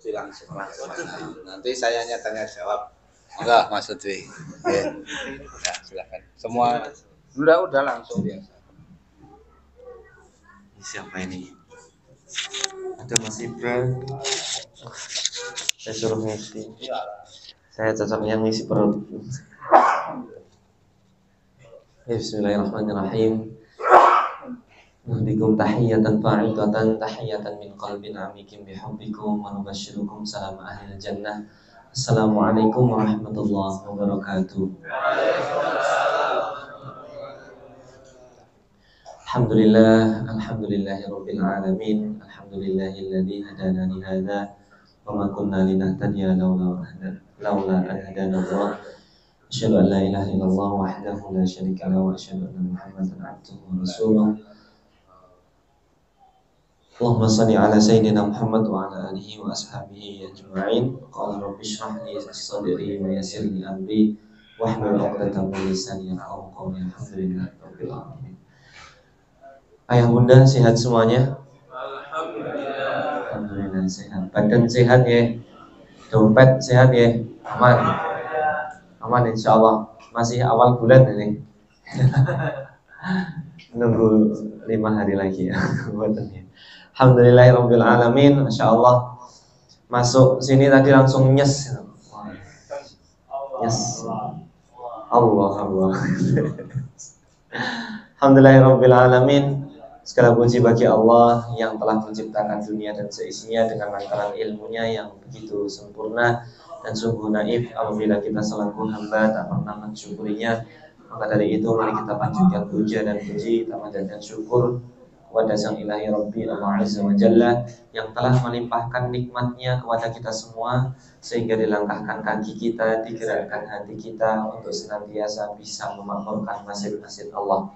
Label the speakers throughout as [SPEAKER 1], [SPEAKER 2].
[SPEAKER 1] Lutfi langsung nanti saya tanya jawab. Enggak, Mas Lutfi. Ya, silakan. Semua udah langsung biasa.
[SPEAKER 2] Siapa ini? Ada Mas Ibra. Saya suruh ngisi. Saya cocoknya ngisi perut. Bismillahirrahmanirrahim. Nuhdikum tahiyatan fa'idatan tahiyatan min qalbin amikim bihubbikum wa nubashirukum salam ahlil jannah. Assalamualaikum warahmatullahi wabarakatuh. Alhamdulillahi rabbil alamin. Alhamdulillahilladzi hadana li hadza wa ma kunna linahtadiya laula an hadana Allah. Asyhadu an la ilaha illallah wahdahu la syarika lahu wa asyhadu anna Muhammadan abduhu wa rasuluh. Allahumma shalli ala sayyidina Muhammad wa ala alihi wa ashabihi ajma'in. Qala rabbi shrah li sadri wa yassir li amri wahlul 'uqdatam min lisani yafqahu qawli. Alhamdulillahi rabbil alamin. Ayah bunda sehat semuanya? Alhamdulillah sehat. Badan sehat ya? Dompet sehat ya? Aman? Aman insyaallah. Masih awal bulan ini. Nunggu 5 hari lagi ya. Alhamdulillahirabbil alamin. Masyaallah. Masuk sini tadi langsung nyes. Nyes. Allah. Alhamdulillahirabbil alamin. Segala puji bagi Allah yang telah menciptakan dunia dan seisinya dengan lantaran ilmunya yang begitu sempurna dan sungguh naif apabila kita selaku hamba tak pernah mensyukurinya. Maka dari itu mari kita panjatkan puja dan puji, tamaddan dan syukur kepada Sang Ilahi Rabbi Allah Azza wa Jalla yang telah melimpahkan nikmatnya kepada kita semua sehingga dilangkahkan kaki kita, digerakkan hati kita untuk senantiasa bisa memakmurkan masjid-masjid Allah.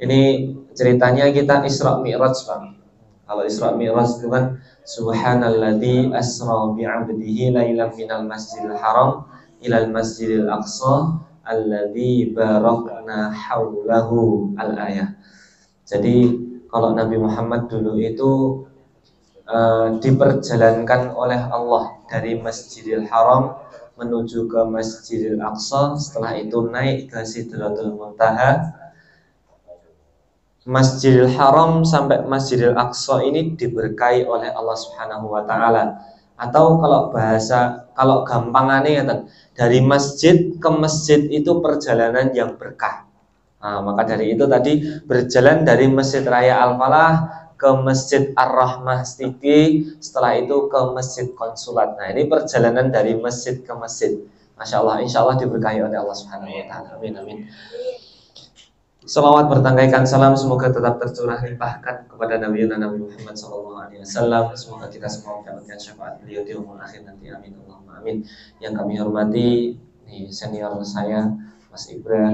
[SPEAKER 2] Ini ceritanya kita Isra Mi'raj, Bang. Kalau Isra Mi'raj itu kan subhanalladzi asra bi'abdihi lailan minal masjidil haram ilal masjidil aqsa alladzi barakna haulahu al-ayah. Jadi kalau Nabi Muhammad dulu itu diperjalankan oleh Allah dari Masjidil Haram menuju ke Masjidil Aqsa, setelah itu naik ke Sidratul Muntaha. Masjidil Haram sampai Masjidil Aqsa ini diberkahi oleh Allah Subhanahu wa taala. Atau kalau gampangannya ya, dari masjid ke masjid itu perjalanan yang berkah. Nah, maka dari itu tadi berjalan dari Masjid Raya Al-Falah ke Masjid Ar-Rahmah Stiki, setelah itu ke Masjid Konsulat. Nah, ini perjalanan dari masjid ke masjid. Masya Allah, insya Allah diberkahi oleh Allah Subhanahu wa taala. Amin amin. Salawat bertangkaikan salam semoga tetap tercurah limpahkan kepada Nabi Muhammad SAW. Semoga kita semua mendapatkan syafaat beliau di umur akhir nanti. Amin Allahumma amin. Yang kami hormati senior saya Mas Ibra,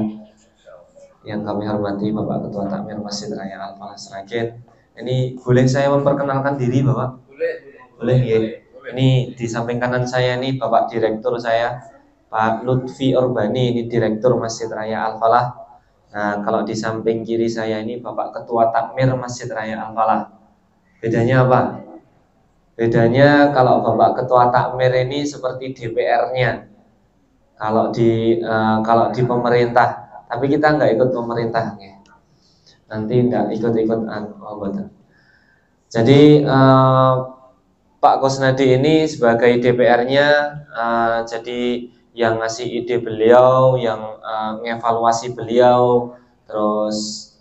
[SPEAKER 2] yang kami hormati Bapak Ketua Takmir Masjid Raya Al-Falah Sragen. Ini boleh saya memperkenalkan diri Bapak? Boleh ya. Ini di samping kanan saya ini Bapak Direktur saya Pak Lutfi Orbani, ini Direktur Masjid Raya Al-Falah. Nah, kalau di samping kiri saya ini Bapak Ketua Takmir Masjid Raya Al-Falah. Bedanya apa? Bedanya kalau Bapak Ketua Takmir ini seperti DPR-nya. Kalau di pemerintah, tapi kita nggak ikut pemerintahnya. Nanti nggak ikut-ikut anggota. Jadi Pak Kusnadi ini sebagai DPR-nya, jadi yang ngasih ide beliau, yang mengevaluasi beliau, terus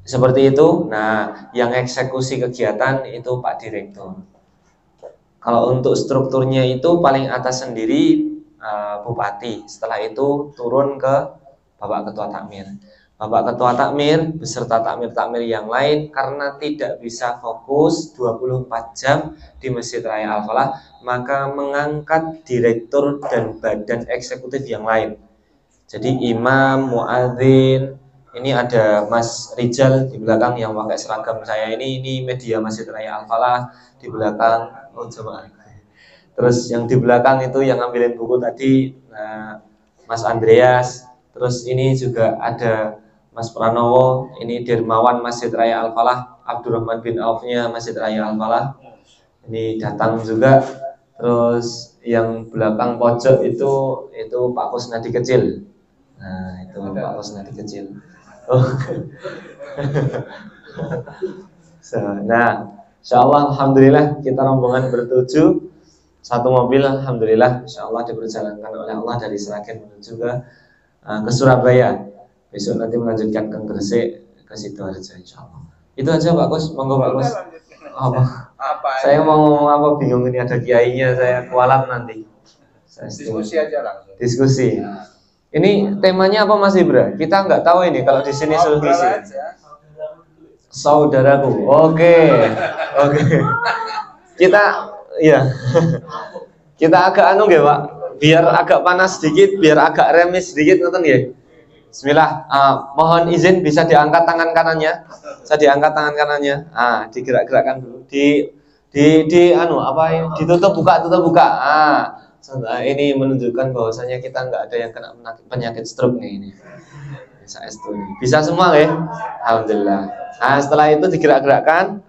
[SPEAKER 2] seperti itu. Nah, yang eksekusi kegiatan itu Pak Direktur. Kalau untuk strukturnya itu paling atas sendiri Bupati. Setelah itu turun ke Bapak Ketua Takmir. Bapak Ketua Takmir beserta takmir-takmir yang lain karena tidak bisa fokus 24 jam di Masjid Raya Al-Falah, maka mengangkat direktur dan badan eksekutif yang lain. Jadi imam, muadzin, ini ada Mas Rijal di belakang yang pakai seragam saya ini media Masjid Raya Al-Falah di belakang. Oh coba. Terus yang di belakang itu yang ngambilin buku tadi Mas Andreas. Terus ini juga ada Mas Pranowo, ini Dermawan Masjid Raya Al-Falah, Abdurrahman bin Aufnya Masjid Raya Al-Falah. ini datang juga. Terus yang belakang pojok itu Pak Kusnadi kecil. Nah, itu Pak Kusnadi kecil. Oh. Nah, insyaallah alhamdulillah kita rombongan bertujuh, satu mobil alhamdulillah insyaallah diperjalankan oleh Allah dari Sragen menuju ke Surabaya. Besok nanti melanjutkan ke Gresik, ke Sidoarjo insyaallah. Itu aja Pak Kus, monggo Pak Kus. Apa? Saya mau ngomong apa bingung, ini ada kiainya, saya kualat nanti.
[SPEAKER 1] Diskusi aja langsung.
[SPEAKER 2] Diskusi. Ini temanya apa Mas Ibra? Kita nggak tahu ini kalau di sini suruh ngisi. Saudaraku. Oke. Kita ya. Kita agak anu nggih, Pak. Biar agak panas sedikit, biar agak remis sedikit ngoten nggih. Bismillah. Mohon izin bisa diangkat tangan kanannya. Bisa diangkat tangan kanannya. Digerak-gerakkan dulu. Di anu apa ini? Ditutup buka, tutup buka. Ini menunjukkan bahwasanya kita nggak ada yang kena penyakit stroke nih ini. Bisa semua ya? Alhamdulillah. Setelah itu digerak-gerakkan,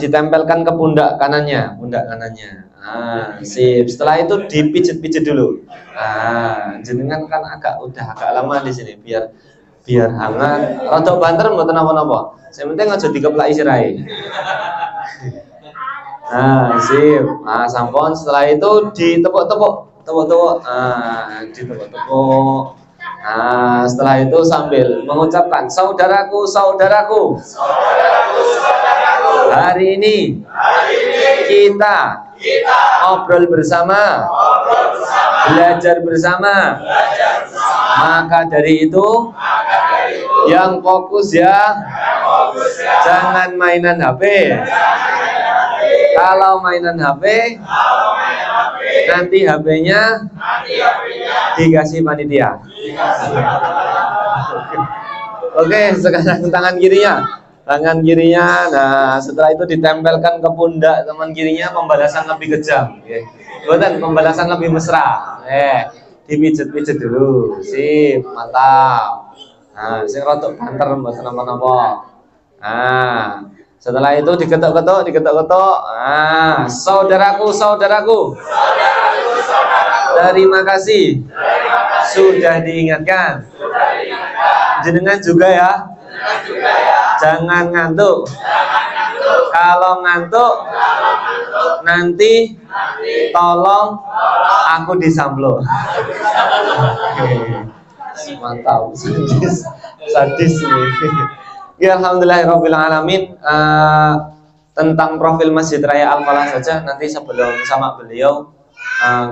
[SPEAKER 2] ditempelkan ke pundak kanannya, sip. Setelah itu dipijit-pijit dulu. Jenengan kan udah agak lama di sini, biar hangat. Rodok banter mboten napa-napa. Sing penting aja dikeplaki sirahe. Sip. Sampun. Setelah itu ditepuk-tepuk. Ditepuk-tepuk. Setelah itu sambil mengucapkan saudaraku, saudaraku. Hari ini kita ngobrol bersama, belajar bersama. Maka dari itu yang fokus ya, jangan mainan HP. Kalau mainan HP, nanti HP-nya dikasih panitia. Oke, sekarang tangan kirinya. Nah, setelah itu ditempelkan ke pundak teman kirinya, pembalasan lebih kejam. Bukan pembalasan lebih mesra. Dipijit-pijit dulu. Sip, mantap. Sing rodok banter mboten napa-napa. Setelah itu diketok-ketok. Saudaraku. Terima kasih. Sudah diingatkan. Jenengan juga ya. Jangan ngantuk. Kalau ngantuk, nanti tolong aku disamplo. Mantap. Sadis nih. Ya alhamdulillahirabbil alamin. Tentang profil Masjid Raya Al-Falah saja nanti sebelum sama beliau.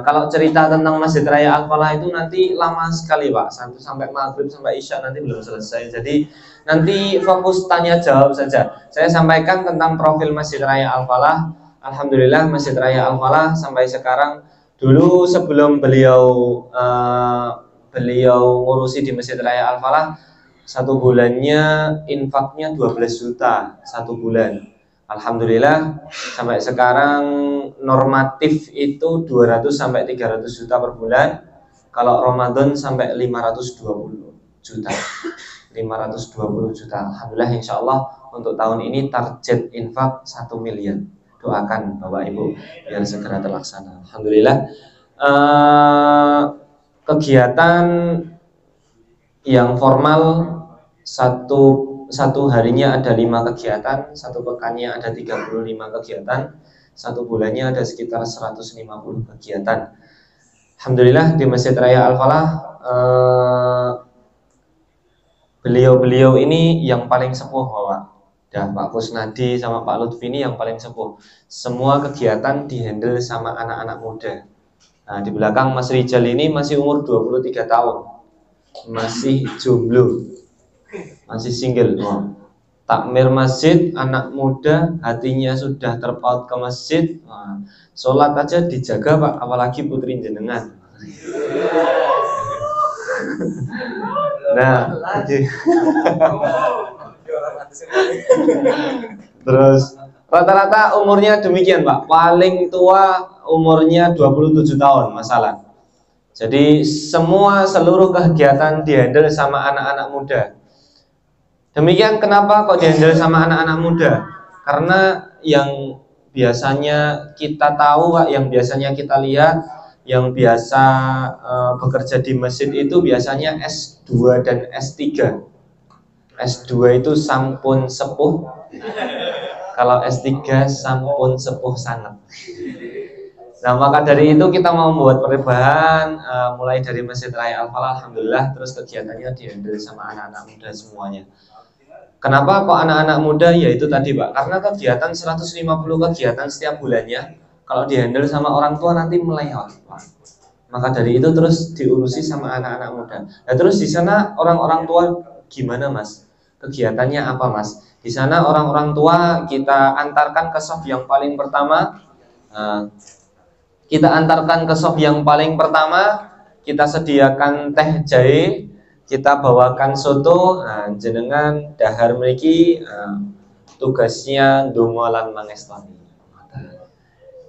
[SPEAKER 2] Kalau cerita tentang Masjid Raya Al-Falah itu nanti lama sekali Pak, sampai maghrib sampai isya nanti belum selesai. Jadi nanti fokus tanya jawab saja. Saya sampaikan tentang profil Masjid Raya Al-Falah. Alhamdulillah Masjid Raya Al-Falah sampai sekarang, dulu sebelum beliau ngurusi di Masjid Raya Al-Falah, satu bulannya infaknya 12 juta satu bulan. Alhamdulillah sampai sekarang normatif itu 200 sampai 300 juta per bulan. Kalau Ramadan sampai 520 juta. 520 juta. Alhamdulillah insyaallah untuk tahun ini target infak 1 miliar. Doakan Bapak Ibu biar segera terlaksana. Alhamdulillah. Kegiatan yang formal satu harinya ada 5 kegiatan, satu pekannya ada 35 kegiatan, satu bulannya ada sekitar 150 kegiatan. Alhamdulillah di Masjid Raya Al-Falah beliau-beliau ini yang paling sepuh Bapak. Dan Pak Kusnadi sama Pak Lutfi ini yang paling sepuh. Semua kegiatan dihandle sama anak-anak muda. Nah, di belakang Mas Rijal ini masih umur 23 tahun. Masih jomblo. Masih single. Takmir masjid, anak muda, hatinya sudah terpaut ke masjid. Sholat aja dijaga Pak, apalagi putri jenengan. Nah, terus rata-rata umurnya demikian Pak. Paling tua umurnya 27 tahun masalah. Jadi seluruh kegiatan dihandle sama anak-anak muda. Demikian kenapa kok dihandle sama anak-anak muda? Karena yang biasanya kita tahu Pak, yang biasanya kita lihat, yang biasa bekerja di masjid itu biasanya S2 dan S3. S2 itu sampun sepuh, kalau S3 sampun sepuh sangat. Nah, maka dari itu kita mau membuat perubahan mulai dari Masjid Raya Al-Falah, alhamdulillah, terus kegiatannya dihandle sama anak-anak muda semuanya. Kenapa kok anak-anak muda? Ya itu tadi Pak, karena kegiatan 150 kegiatan setiap bulannya kalau dihandle sama orang tua nanti meleot Pak. Maka dari itu terus diurusi sama anak-anak muda. Nah, terus di sana orang-orang tua gimana Mas? Kegiatannya apa Mas? Di sana orang-orang tua kita antarkan ke shop yang paling pertama. Kita antarkan ke shop yang paling pertama, kita sediakan teh jahe, kita bawakan soto, jenengan dahar mriki tugasnya ndonga lan mangestani.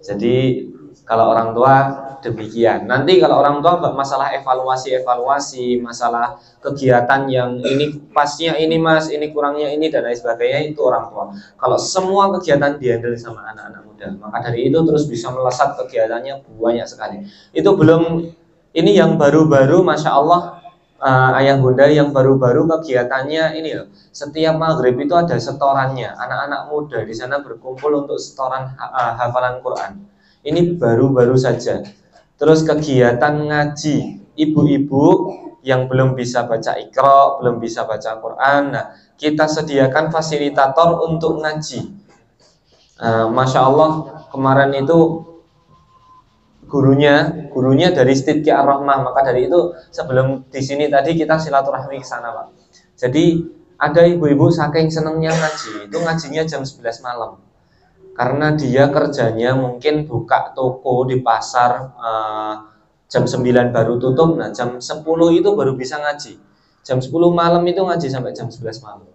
[SPEAKER 2] Jadi kalau orang tua demikian. Nanti kalau orang tua masalah evaluasi, masalah kegiatan yang ini pasnya ini Mas, ini kurangnya ini dan lain sebagainya, itu orang tua. Kalau semua kegiatan dihandle sama anak-anak muda, maka dari itu terus bisa melesat kegiatannya banyak sekali. Itu belum, ini yang baru-baru, Masya Allah, ayah bunda yang baru-baru kegiatannya ini loh. Setiap maghrib itu ada setorannya, anak-anak muda di sana berkumpul untuk setoran hafalan Quran. Ini baru-baru saja. Terus kegiatan ngaji, ibu-ibu yang belum bisa baca Iqra, belum bisa baca Quran, nah, kita sediakan fasilitator untuk ngaji. Masya Allah, kemarin itu gurunya dari Stidki Ar-Rahmah. Maka dari itu sebelum di sini tadi kita silaturahmi ke sana Pak. Jadi ada ibu-ibu saking senengnya ngaji, itu ngajinya jam 11 malam. Karena dia kerjanya mungkin buka toko di pasar jam 9 baru tutup, nah jam 10 itu baru bisa ngaji. Jam 10 malam itu ngaji sampai jam 11 malam.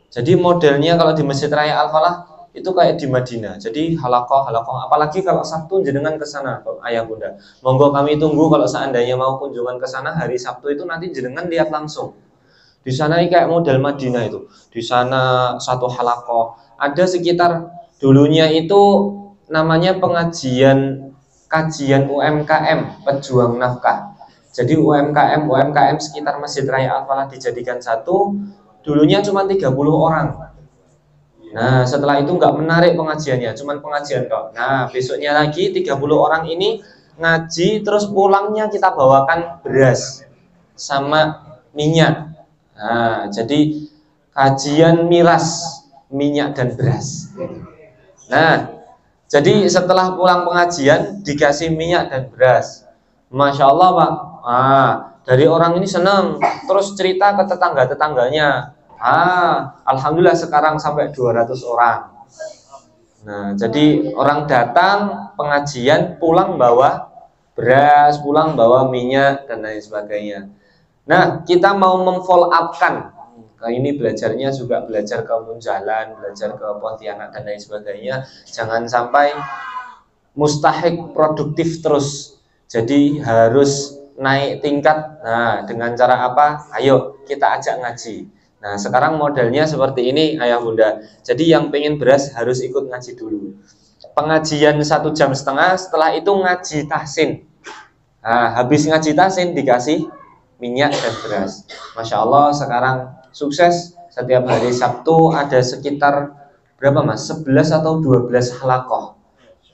[SPEAKER 2] Jadi modelnya kalau di Masjid Raya Al-Falah itu kayak di Madinah. Jadi halakoh, apalagi kalau Sabtu jenengan ke sana ayah bunda. Monggo kami tunggu kalau seandainya mau kunjungan ke sana hari Sabtu itu nanti jenengan lihat langsung. Di sana kayak model Madinah itu. Di sana satu halakoh ada sekitar, dulunya itu namanya kajian UMKM pejuang nafkah. Jadi UMKM sekitar Masjid Raya Al-Falah dijadikan satu. Dulunya cuma 30 orang. Nah setelah itu nggak menarik pengajiannya, cuma pengajian kok. Nah besoknya lagi 30 orang ini ngaji, terus pulangnya kita bawakan beras sama minyak. Nah jadi kajian miras minyak dan beras. Nah, jadi setelah pulang pengajian dikasih minyak dan beras. Masya Allah Pak. Dari orang ini senang, terus cerita ke tetangga-tetangganya. Alhamdulillah sekarang sampai 200 orang. Nah, jadi orang datang pengajian, pulang bawa beras, pulang bawa minyak dan lain sebagainya. Nah, kita mau memfollow up-kan. Nah, ini belajarnya juga belajar ke Munjalan, belajar ke Pontianak dan lain sebagainya. Jangan sampai mustahik produktif terus. Jadi harus naik tingkat. Nah, dengan cara apa? Ayo kita ajak ngaji. Nah, sekarang modelnya seperti ini ayah bunda. Jadi yang pengen beras harus ikut ngaji dulu. Pengajian 1,5 jam, setelah itu ngaji tahsin. Nah, habis ngaji tahsin dikasih minyak dan beras. Masya Allah sekarang sukses. Setiap hari Sabtu ada sekitar berapa Mas? 11 atau 12 halakoh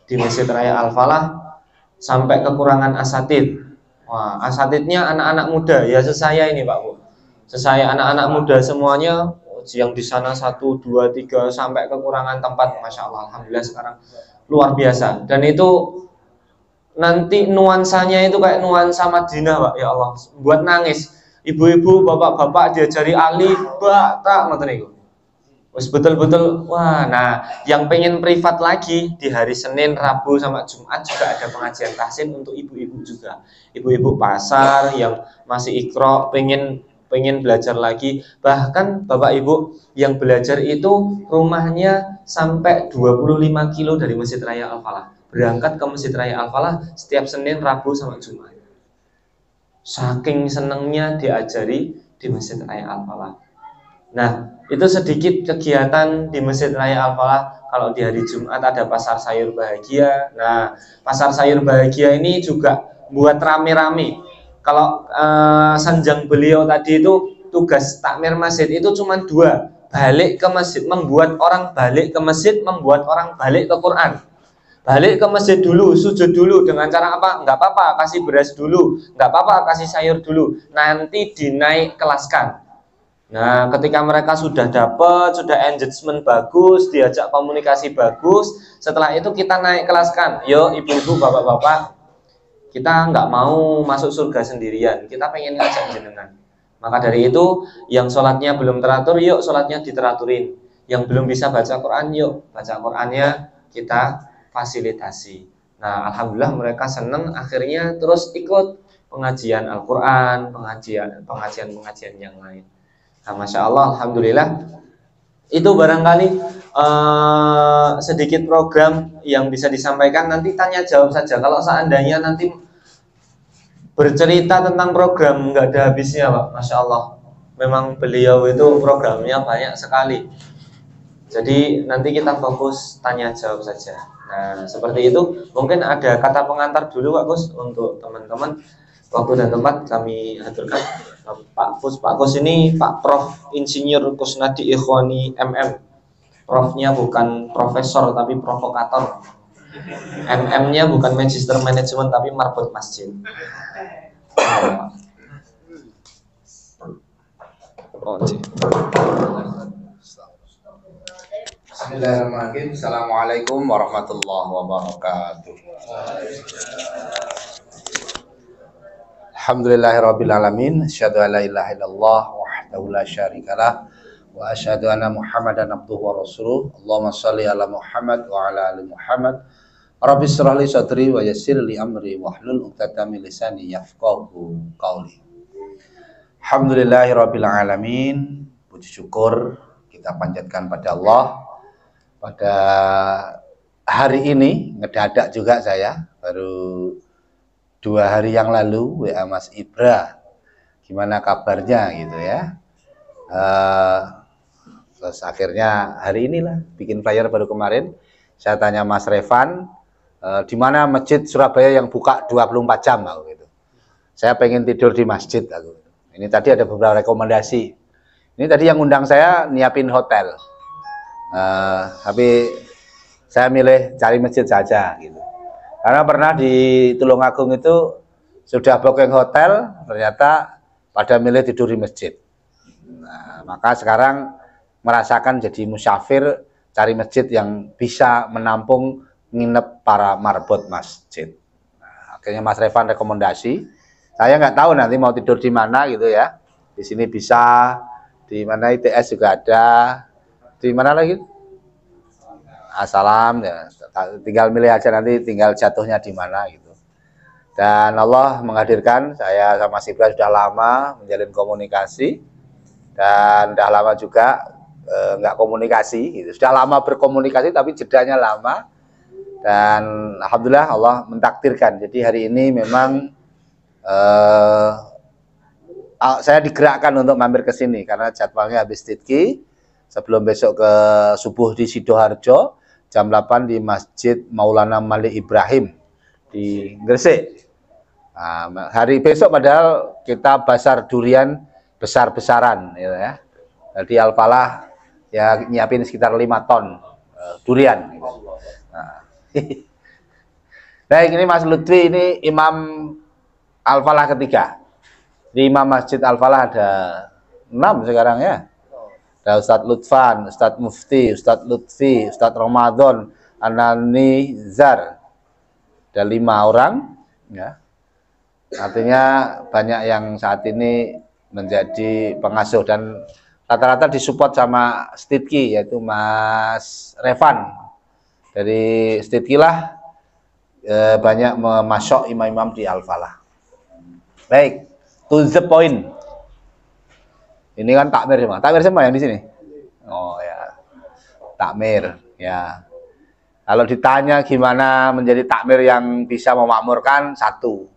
[SPEAKER 2] di Masjid Raya Al-Falah, sampai kekurangan asatid. Wah, asatidnya anak-anak muda. Ya sesaya ini Pak Bu. Sesaya anak-anak muda semuanya yang di sana 1, 2, 3 sampai kekurangan tempat. Masya Allah, alhamdulillah sekarang luar biasa. Dan itu nanti nuansanya itu kayak nuansa Madinah Pak. Ya Allah, buat nangis. Ibu-ibu, bapak-bapak diajari alif, ba, ta, ngoten niku. Wis betul-betul. Wah, nah, yang pengen privat lagi di hari Senin, Rabu sama Jumat juga ada pengajian tahsin untuk ibu-ibu juga. Ibu-ibu pasar yang masih Iqra pengen belajar lagi. Bahkan Bapak Ibu yang belajar itu rumahnya sampai 25 kilo dari Masjid Raya Al-Falah. Berangkat ke Masjid Raya Al-Falah setiap Senin, Rabu sama Jumat. Saking senengnya diajari di Masjid Raya Al-Falah. Nah, itu sedikit kegiatan di Masjid Raya Al-Falah. Kalau di hari Jumat ada pasar sayur bahagia. Nah, pasar sayur bahagia ini juga buat rame-rame. Kalau sanjang beliau tadi itu tugas takmir masjid itu cuma dua, balik ke masjid, membuat orang balik ke masjid, membuat orang balik ke Quran. Balik ke masjid dulu, sujud dulu. Dengan cara apa? Nggak apa-apa, kasih beras dulu. Nggak apa-apa, kasih sayur dulu. Nanti dinaik kelaskan. Nah, ketika mereka sudah dapat, sudah engagement bagus, diajak komunikasi bagus, setelah itu kita naik kelaskan. Yo, ibu-ibu, bapak-bapak, kita nggak mau masuk surga sendirian, kita pengen ngajak jenengan. Maka dari itu, yang sholatnya belum teratur, yuk sholatnya diteraturin. Yang belum bisa baca Quran, yuk baca Qurannya kita fasilitasi. Nah, alhamdulillah mereka senang, akhirnya terus ikut pengajian Al-Quran, pengajian yang lain. Nah, Masya Allah, alhamdulillah. Itu barangkali sedikit program yang bisa disampaikan. Nanti tanya jawab saja. Kalau seandainya nanti bercerita tentang program nggak ada habisnya, Pak. Masya Allah. Memang beliau itu programnya banyak sekali. Jadi nanti kita fokus tanya jawab saja. Nah, seperti itu. Mungkin ada kata pengantar dulu, Pak Gus, untuk teman-teman. Waktu dan tempat kami aturkan. Pak Kus ini Pak Prof Insinyur Kusnadi Ikhwani MM. Profnya bukan profesor tapi provokator. MM-nya bukan Magister Management tapi marbot masjid.
[SPEAKER 1] Bismillahirrahmanirrahim. Assalamualaikum warahmatullahi wabarakatuh. Alhamdulillahirrabbilalamin. Asyhadu an la ilaha illallah wahdahu la syarikalah wa asyhadu anna Muhammadan abduhu wa rasuluh. Allahumma shalli ala Muhammad wa ala ali Muhammad. Rabbi shrah li sadri wa yassir li amri wahlul 'uqdatam min lisani yafqahu qawli. Alhamdulillahirrabbilalamin. Puji syukur kita panjatkan pada Allah. Pada hari ini ngedadak juga saya, baru 2 hari yang lalu WA Mas Ibra, gimana kabarnya gitu ya. Terus akhirnya hari inilah bikin flyer baru kemarin. Saya tanya Mas Revan, di mana masjid Surabaya yang buka 24 jam aku gitu. Saya pengen tidur di masjid aku. Ini tadi ada beberapa rekomendasi. Ini tadi yang undang saya nyiapin hotel. Tapi saya milih cari masjid saja gitu. Karena pernah di Tulungagung itu sudah booking hotel, ternyata pada milih tidur di masjid. Nah, maka sekarang merasakan jadi musyafir, cari masjid yang bisa menampung nginep para marbot masjid. Nah, akhirnya Mas Revan rekomendasi. Saya nggak tahu nanti mau tidur di mana gitu ya. Di sini bisa, di mana ITS juga ada, di mana lagi? Assalam ya. Tinggal milih aja nanti, tinggal jatuhnya di mana gitu. Dan Allah menghadirkan saya sama Mas Ibra sudah lama menjalin komunikasi, dan sudah lama juga nggak komunikasi gitu. Sudah lama berkomunikasi tapi jedanya lama, dan alhamdulillah Allah mentakdirkan. Jadi hari ini memang saya digerakkan untuk mampir ke sini karena jadwalnya habis tidki sebelum besok ke subuh di Sidoarjo. Jam 8 di Masjid Maulana Malik Ibrahim di Gresik. Nah, hari besok padahal kita basar durian besar-besaran ya. Jadi Al-Falah ya nyiapin sekitar 5 ton durian. Nah. Baik, ini Mas Lutfi, ini Imam Al-Falah ketiga. Di Imam Masjid Al-Falah ada 6 sekarang ya. Ada Ustadz Lutfan, Ustadz Mufti, Ustadz Lutfi, Ustadz Ramadan, Anani Zar. Ada 5 orang ya. Artinya banyak yang saat ini menjadi pengasuh, dan rata-rata disupport sama Stidki, yaitu Mas Revan. Dari Stidki lah banyak memasok imam-imam di Al-Falah. Baik, to the point. Ini kan takmir semua. Takmir semua yang di sini. Oh ya. Takmir ya. Kalau ditanya gimana menjadi takmir yang bisa memakmurkan, satu,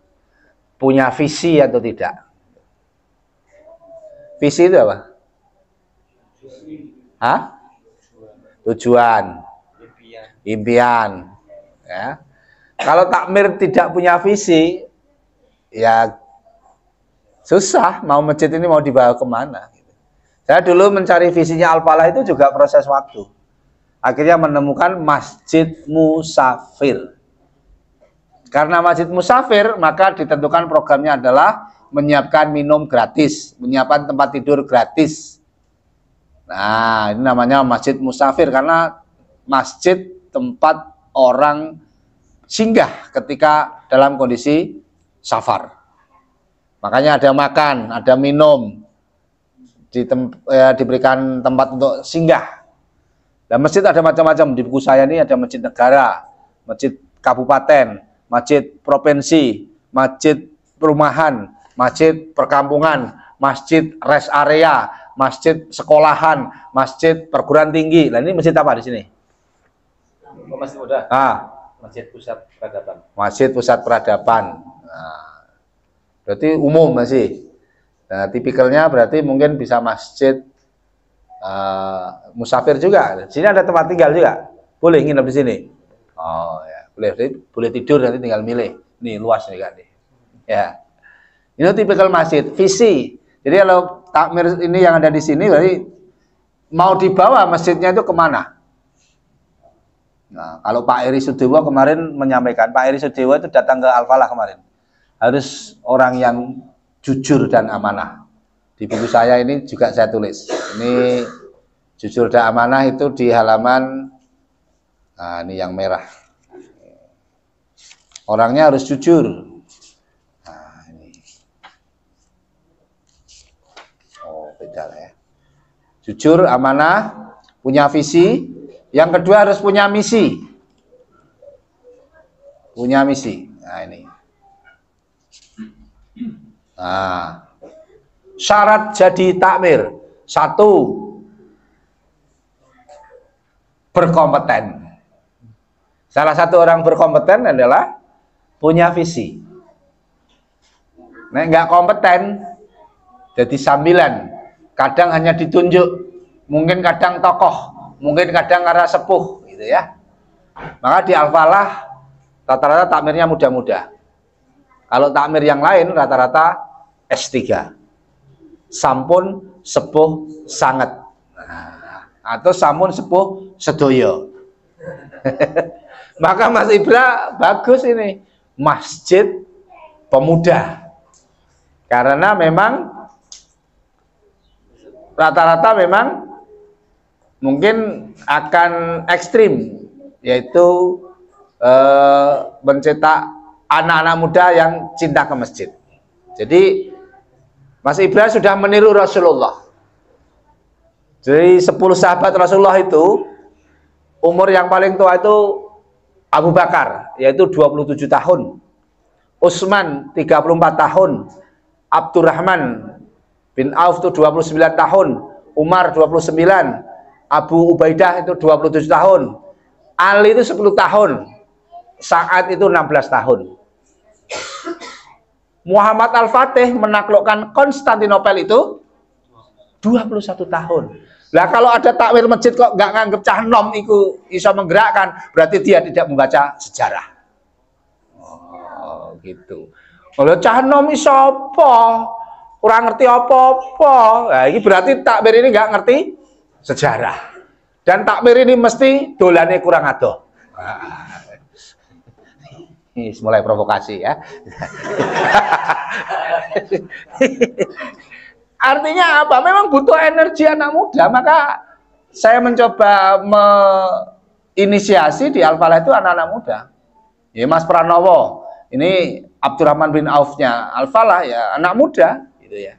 [SPEAKER 1] punya visi atau tidak. Visi itu apa? Hah? Tujuan, impian. Ya. Kalau takmir tidak punya visi, ya susah mau masjid ini mau dibawa kemana. Saya dulu mencari visinya Al-Falah itu juga proses waktu. Akhirnya menemukan masjid musafir. Karena masjid musafir, maka ditentukan programnya adalah menyiapkan minum gratis, menyiapkan tempat tidur gratis. Nah, ini namanya masjid musafir karena masjid tempat orang singgah ketika dalam kondisi safar. Makanya ada makan, ada minum, diberikan tempat untuk singgah. Dan masjid ada macam-macam. Di buku saya ini ada masjid negara, masjid kabupaten, masjid provinsi, masjid perumahan, masjid perkampungan, masjid rest area, masjid sekolahan, masjid perguruan tinggi. Nah, ini masjid apa di sini?
[SPEAKER 3] Masjid udah. Masjid Pusat Peradaban.
[SPEAKER 1] Masjid Pusat Peradaban. Nah, berarti umum masih. Nah, tipikalnya berarti mungkin bisa masjid musafir juga. Di sini ada tempat tinggal juga. Boleh nginep di sini. Oh ya, boleh tidur nanti tinggal milih. Nih luas nih kan nih. Ya. Ini tipikal masjid, visi. Jadi kalau takmir ini yang ada di sini berarti mau dibawa masjidnya itu kemana? Nah, kalau Pak Eri Sudewo kemarin menyampaikan, Pak Eri Sudewo itu datang ke Al-Falah kemarin. Harus orang yang jujur dan amanah. Di buku saya ini juga saya tulis. Ini jujur dan amanah itu di halaman, nah ini yang merah. Orangnya harus jujur. Nah, ini. Oh, beda lah ya. Jujur, amanah, punya visi. Yang kedua harus punya misi. Punya misi. Nah, ini. Nah, syarat jadi takmir. 1, berkompeten. Salah satu orang berkompeten adalah punya visi. Nah, nggak kompeten, jadi sambilan. Kadang hanya ditunjuk, mungkin kadang tokoh, mungkin kadang arah sepuh, gitu ya. Maka di Al-Falah rata-rata takmirnya muda-muda. Kalau takmir yang lain rata-rata S3. Sampun sepuh sangat. Nah, atau sampun sepuh sedoyo. Maka Mas Ibra bagus ini. Masjid pemuda. Karena memang rata-rata memang mungkin akan ekstrim, yaitu mencetak anak-anak muda yang cinta ke masjid. Jadi Mas Ibra sudah meniru Rasulullah. Jadi 10 sahabat Rasulullah itu umur yang paling tua itu Abu Bakar, yaitu 27 tahun. Utsman 34 tahun. Abdurrahman bin Auf itu 29 tahun. Umar 29. Abu Ubaidah itu 27 tahun. Ali itu 10 tahun. Sa'ad itu 16 tahun. Muhammad Al-Fatih menaklukkan Konstantinopel itu 21 tahun. Lah kalau ada takwir masjid kok nggak nganggep cah nom itu iso menggerakkan, berarti dia tidak membaca sejarah. Oh, gitu. Kalau cah nom iso apa? Kurang ngerti apa-apa. Nah, ini berarti takmir ini nggak ngerti sejarah. Dan takmir ini mesti dolane kurang adoh. Ini mulai provokasi ya. Artinya apa? Memang butuh energi anak muda, maka saya mencoba menginisiasi di Al-Falah itu anak-anak muda. Ya, Mas Pranowo, ini Abdurrahman bin Auf-nya Al-Falah ya anak muda, gitu ya.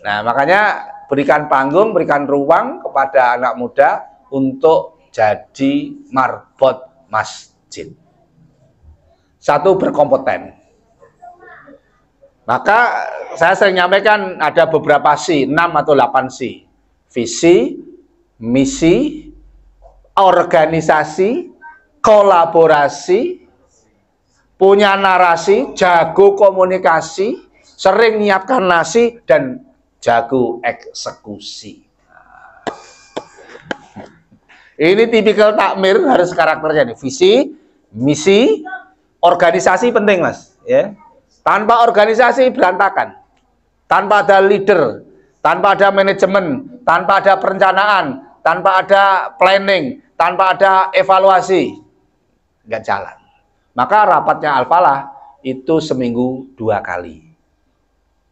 [SPEAKER 1] Nah, makanya berikan panggung, berikan ruang kepada anak muda untuk jadi marbot masjid. 1, berkompeten. Maka saya sering nyampaikan ada beberapa C, 6 atau 8 C. Visi, misi, organisasi, kolaborasi, punya narasi, jago komunikasi, sering nyiapkan nasi, dan jago eksekusi. Nah, Ini tipikal takmir harus karakternya nih. Visi, misi, organisasi penting Mas. Ya. Tanpa organisasi berantakan. Tanpa ada leader, tanpa ada manajemen, tanpa ada perencanaan, tanpa ada planning, tanpa ada evaluasi, nggak jalan. Maka rapatnya Al-Falah itu seminggu 2 kali.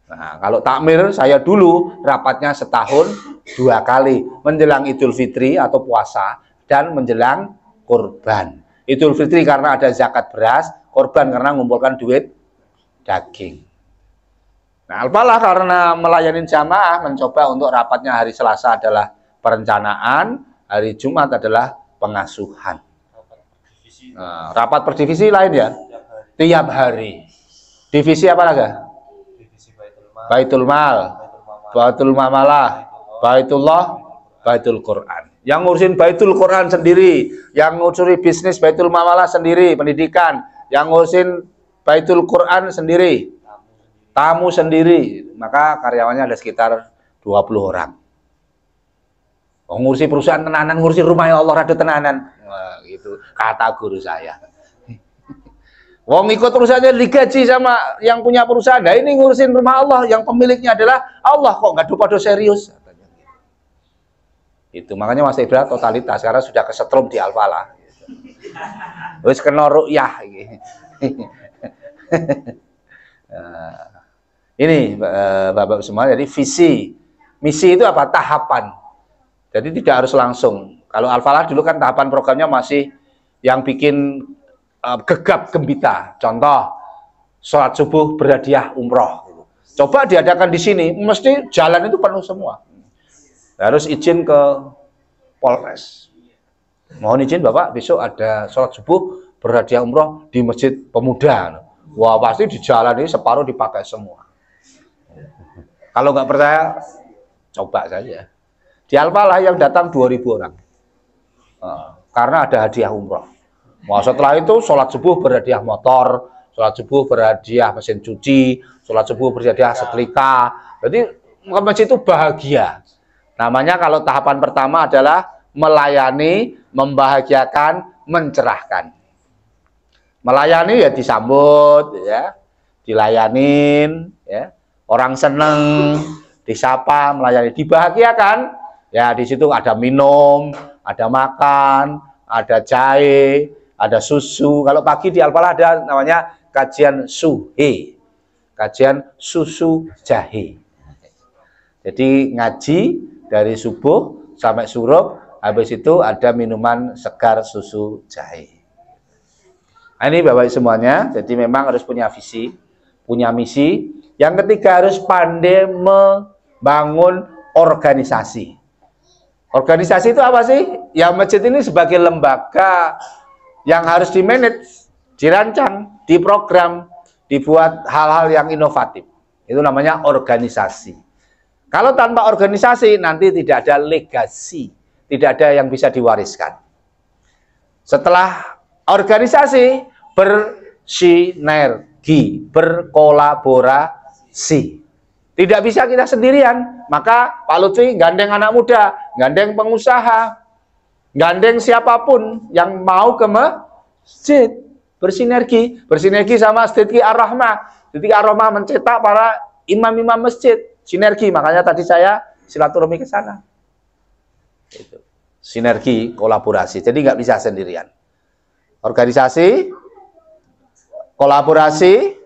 [SPEAKER 1] Nah, kalau takmir saya dulu rapatnya setahun 2 kali, menjelang Idul Fitri atau puasa dan menjelang kurban. Idul Fitri karena ada zakat beras, kurban karena mengumpulkan duit daging. Nah, Al-Falah karena melayani jamaah mencoba untuk rapatnya hari Selasa adalah perencanaan, hari Jumat adalah pengasuhan. Nah, rapat per divisi lain ya, tiap hari. Divisi apa lagi? Baitul Mal, Baitul Mamalah, Baitullah, Baitul Quran. Yang ngurusin Baitul Quran sendiri, yang ngurusin bisnis Baitul Mamalah sendiri, pendidikan, yang ngurusin Baitul Quran sendiri, tamu sendiri. Maka karyawannya ada sekitar 20 orang. Oh, ngurusi perusahaan tenanan, ngurusi rumah ya Allah rada tenanan. Wah, gitu kata guru saya. Wong ikut perusahaannya digaji sama yang punya perusahaan. Nah, ini ngurusin rumah Allah, yang pemiliknya adalah Allah, kok nggak pada serius. Itu makanya Mas Ibra totalitas karena sudah kesetrum di Al-Falah. Terus kena ru'yah. Ini Bapak semua, jadi visi, misi itu apa? Tahapan. Jadi tidak harus langsung. Kalau Al-Falah dulu kan tahapan programnya masih yang bikin gegap gembita. Contoh, sholat subuh berhadiah umroh. Coba diadakan di sini, mesti jalan itu penuh semua. Harus izin ke Polres. Mohon izin Bapak, besok ada sholat subuh berhadiah umroh di Masjid Pemuda. Wah, pasti di jalan ini separuh dipakai semua. Kalau nggak percaya, coba saja. Di Al-Falah yang datang 2.000 orang. Karena ada hadiah umroh. Wah, setelah itu sholat subuh berhadiah motor, sholat subuh berhadiah mesin cuci, sholat subuh berhadiah setrika. Jadi masjid itu bahagia. Namanya kalau tahapan pertama adalah melayani, membahagiakan, mencerahkan. Melayani ya disambut, ya, dilayanin, ya, orang seneng, disapa, melayani, dibahagiakan. Ya di situ ada minum, ada makan, ada jahe, ada susu. Kalau pagi di Al-Falah ada namanya kajian suhe, kajian susu jahe. Jadi ngaji dari subuh sampai surup, habis itu ada minuman segar susu jahe. Nah, ini Bapak semuanya, jadi memang harus punya visi, punya misi. Yang ketiga harus pandai membangun organisasi. Organisasi itu apa sih? Ya masjid ini sebagai lembaga yang harus dimanage, dirancang, diprogram, dibuat hal-hal yang inovatif. Itu namanya organisasi. Kalau tanpa organisasi nanti tidak ada legasi, tidak ada yang bisa diwariskan. Setelah organisasi bersinergi, berkolaborasi. Tidak bisa kita sendirian, maka Pak Lutfi gandeng anak muda, gandeng pengusaha, gandeng siapapun yang mau ke masjid, bersinergi sama Siddiq Ar-Rahmah. Siddiq Ar-Rahmah mencetak para imam-imam masjid, sinergi. Makanya tadi saya silaturahmi ke sana. Itu. Sinergi, kolaborasi. Jadi nggak bisa sendirian. Organisasi, kolaborasi,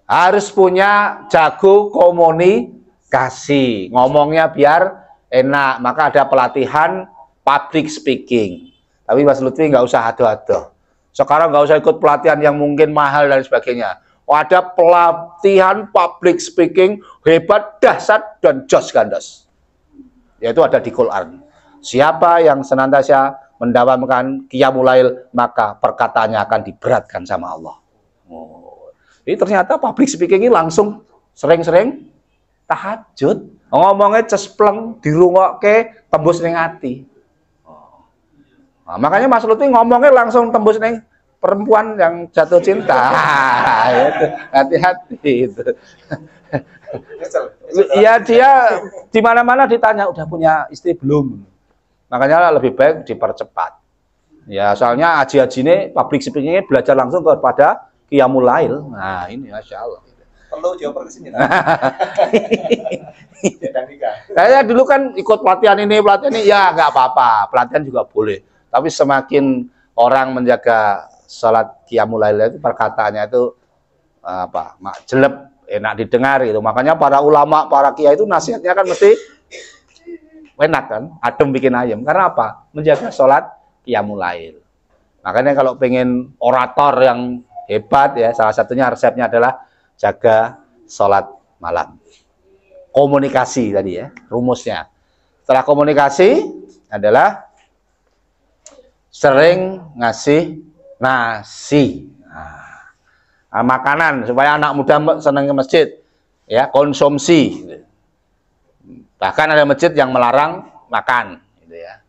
[SPEAKER 1] harus punya jago komunikasi, ngomongnya biar enak. Maka ada pelatihan public speaking. Tapi Mas Lutfi nggak usah ado-ado. Sekarang nggak usah ikut pelatihan yang mungkin mahal dan sebagainya. Ada pelatihan public speaking hebat, dahsyat, dan jos gandos. Yaitu ada di Quran. Siapa yang senantiasa mendawamkan qiyamul lail, maka perkataannya akan diberatkan sama Allah. Jadi ternyata public speaking ini langsung sering-sering tahajud, ngomongnya cespleng, dirungokke, tembus ning ati. Nah, makanya Mas Lutfi ngomongnya langsung tembus ning perempuan yang jatuh cinta. Hati-hati itu. Ya dia di mana-mana ditanya udah punya istri belum. Makanya lebih baik dipercepat. Ya, soalnya haji-haji ini public speaking-nya belajar langsung kepada Qiyamul Lail. Nah, ini Masya Allah.
[SPEAKER 3] Perlu dioper ke sini.
[SPEAKER 1] Saya dulu kan ikut pelatihan ini, ya nggak apa-apa. Pelatihan juga boleh. Tapi semakin orang menjaga sholat Qiyamul Lail itu perkataannya itu jelek, enak didengar gitu. Makanya para ulama, para kiai itu nasihatnya kan mesti enak kan, adem bikin ayam. Karena apa? Menjaga sholat Qiyamul Lail. Makanya kalau pengen orator yang hebat ya, salah satunya resepnya adalah jaga sholat malam. Komunikasi tadi ya, rumusnya. Setelah komunikasi adalah sering ngasih nasi. Nah, makanan supaya anak muda senang ke masjid. Ya, konsumsi. Bahkan ada masjid yang melarang makan. Gitu ya.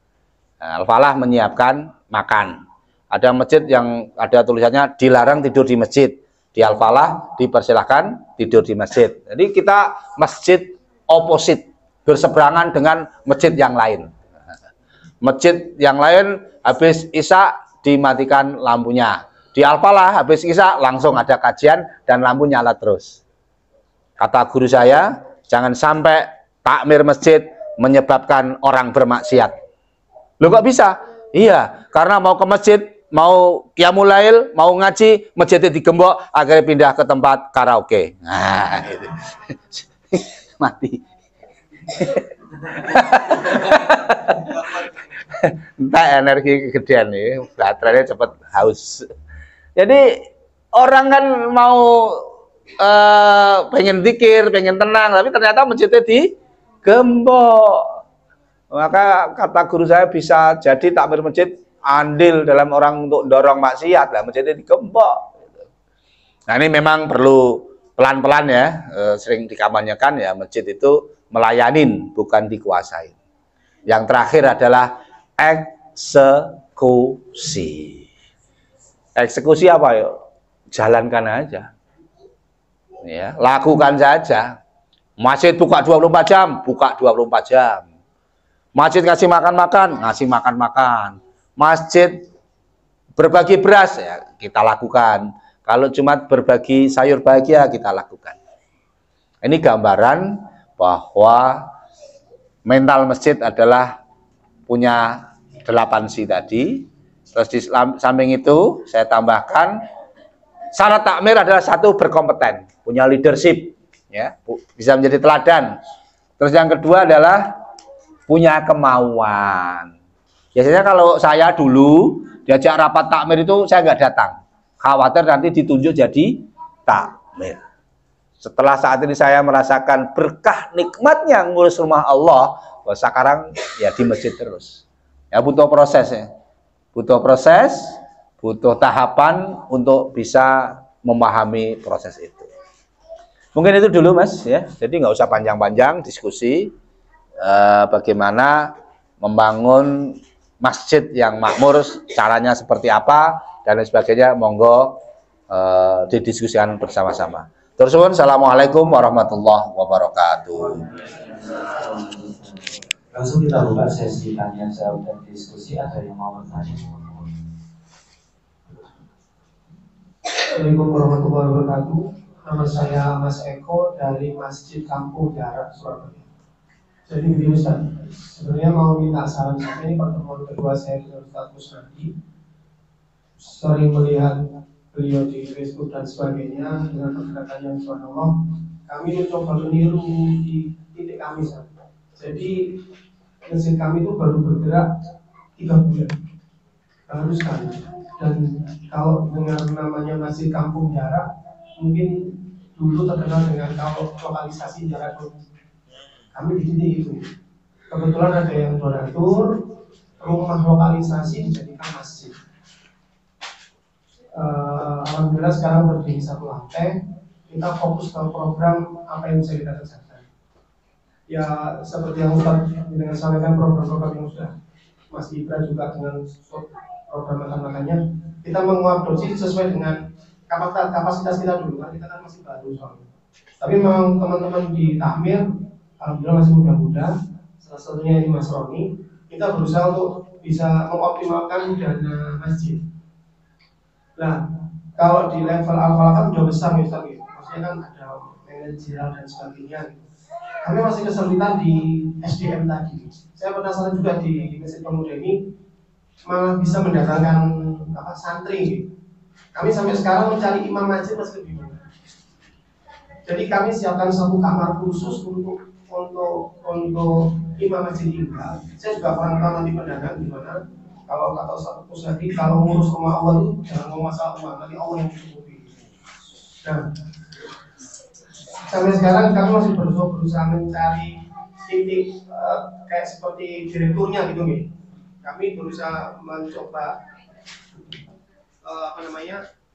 [SPEAKER 1] Nah, Al-Falah menyiapkan makan. Ada masjid yang ada tulisannya dilarang tidur di masjid. Di Al-Falah dipersilahkan tidur di masjid. Jadi kita masjid oposit, berseberangan dengan masjid yang lain. Masjid yang lain habis isya dimatikan lampunya. Di Al-Falah habis isya langsung ada kajian dan lampu nyala terus. Kata guru saya, jangan sampai takmir masjid menyebabkan orang bermaksiat. Loh kok bisa? Iya, karena mau ke masjid, mau Qiyamul Lail, mau ngaji, masjidnya digembok, akhirnya pindah ke tempat karaoke. Nah, itu. Mati. Entah energi kegedean nih, baterainya cepat haus. Jadi orang kan mau pengen zikir, pengen tenang, tapi ternyata masjidnya digembok. Maka kata guru saya bisa jadi takmir masjid andil dalam orang untuk dorong maksiat lah, masjidnya digembok. Nah ini memang perlu pelan-pelan ya, sering dikampanyekan ya, masjid itu melayanin bukan dikuasain. Yang terakhir adalah eksekusi. Eksekusi apa yuk? Jalankan aja. Ya, lakukan saja. Masjid buka 24 jam, buka 24 jam. Masjid ngasih makan-makan, ngasih makan-makan. Masjid berbagi beras ya kita lakukan. Kalau cuma berbagi sayur bahagia kita lakukan. Ini gambaran bahwa mental masjid adalah punya 8C tadi. Terus di samping itu saya tambahkan syarat takmir adalah 1 berkompeten, punya leadership ya, bisa menjadi teladan. Terus yang kedua adalah punya kemauan. Biasanya kalau saya dulu diajak rapat takmir itu saya nggak datang, khawatir nanti ditunjuk jadi takmir. Setelah saat ini saya merasakan berkah nikmatnya ngurus rumah Allah, sekarang ya di masjid terus. Ya butuh proses ya, butuh proses, butuh tahapan untuk bisa memahami proses itu. Mungkin itu dulu Mas ya. Jadi nggak usah panjang-panjang diskusi bagaimana membangun masjid yang makmur, caranya seperti apa dan lain sebagainya. Monggo didiskusikan bersama-sama. Terus assalamualaikum warahmatullahi wabarakatuh.
[SPEAKER 2] Langsung kita buka sesi tanya jawab dan diskusi. Ada yang mau bertanya?
[SPEAKER 4] Assalamualaikum warahmatullahi wabarakatuh. Nama saya Mas Eko dari Masjid Kampung Jarak Surabaya. Jadi begini Ustaz, sebenarnya mau minta saran saya. Ini pertemuan kedua saya dengan Ustaz Kusnadi. Sering melihat beliau di Facebook dan sebagainya dengan perkataan yang subhanallah. Kami mencoba meniru di titik kami Ustaz. Jadi masjid kami itu baru bergerak 3 bulan, baru sekali. Dan kalau dengan namanya Masjid Kampung Jarak, mungkin dulu terkenal dengan kalau lokalisasi jarak kami di titik itu. Kebetulan ada yang donatur rumah lokalisasi dijadikan masjid. Alhamdulillah sekarang berdiri 1 lantai. Kita fokus ke program apa yang bisa kita kerjakan. Ya seperti yang Ustaz dengan sampaikan program-program yang sudah Mas Ibra juga dengan program makan-makannya, kita mengadopsi sesuai dengan kapasitas kita dulu kan, kita kan masih baru soalnya. Tapi memang teman-teman di takmir alhamdulillah masih muda-muda. Salah satunya ini Mas Roni, kita berusaha untuk bisa mengoptimalkan dana masjid. Nah, kalau di level Al-Falah kan udah besar ya Ustaz, gitu. Maksudnya kan ada manajerial dan sebagainya gitu. Kami masih kesulitan di SDM tadi. Saya penasaran juga di Masjid Pemuda ini malah bisa mendatangkan santri gitu. Kami sampai sekarang mencari imam masjid masih bingung. Jadi kami siapkan satu kamar khusus untuk imam masjid ini. Saya juga kurang tahu nanti pendanaan gimana. Kalau kata Ustaz Kusnadi, kalau ngurus rumah Allah itu jangan ngomong masalah uang, nanti Allah yang mencukupi. Nah, sampai sekarang kami masih berusaha mencari titik kayak seperti direkturnya gitu nih. Kami berusaha mencoba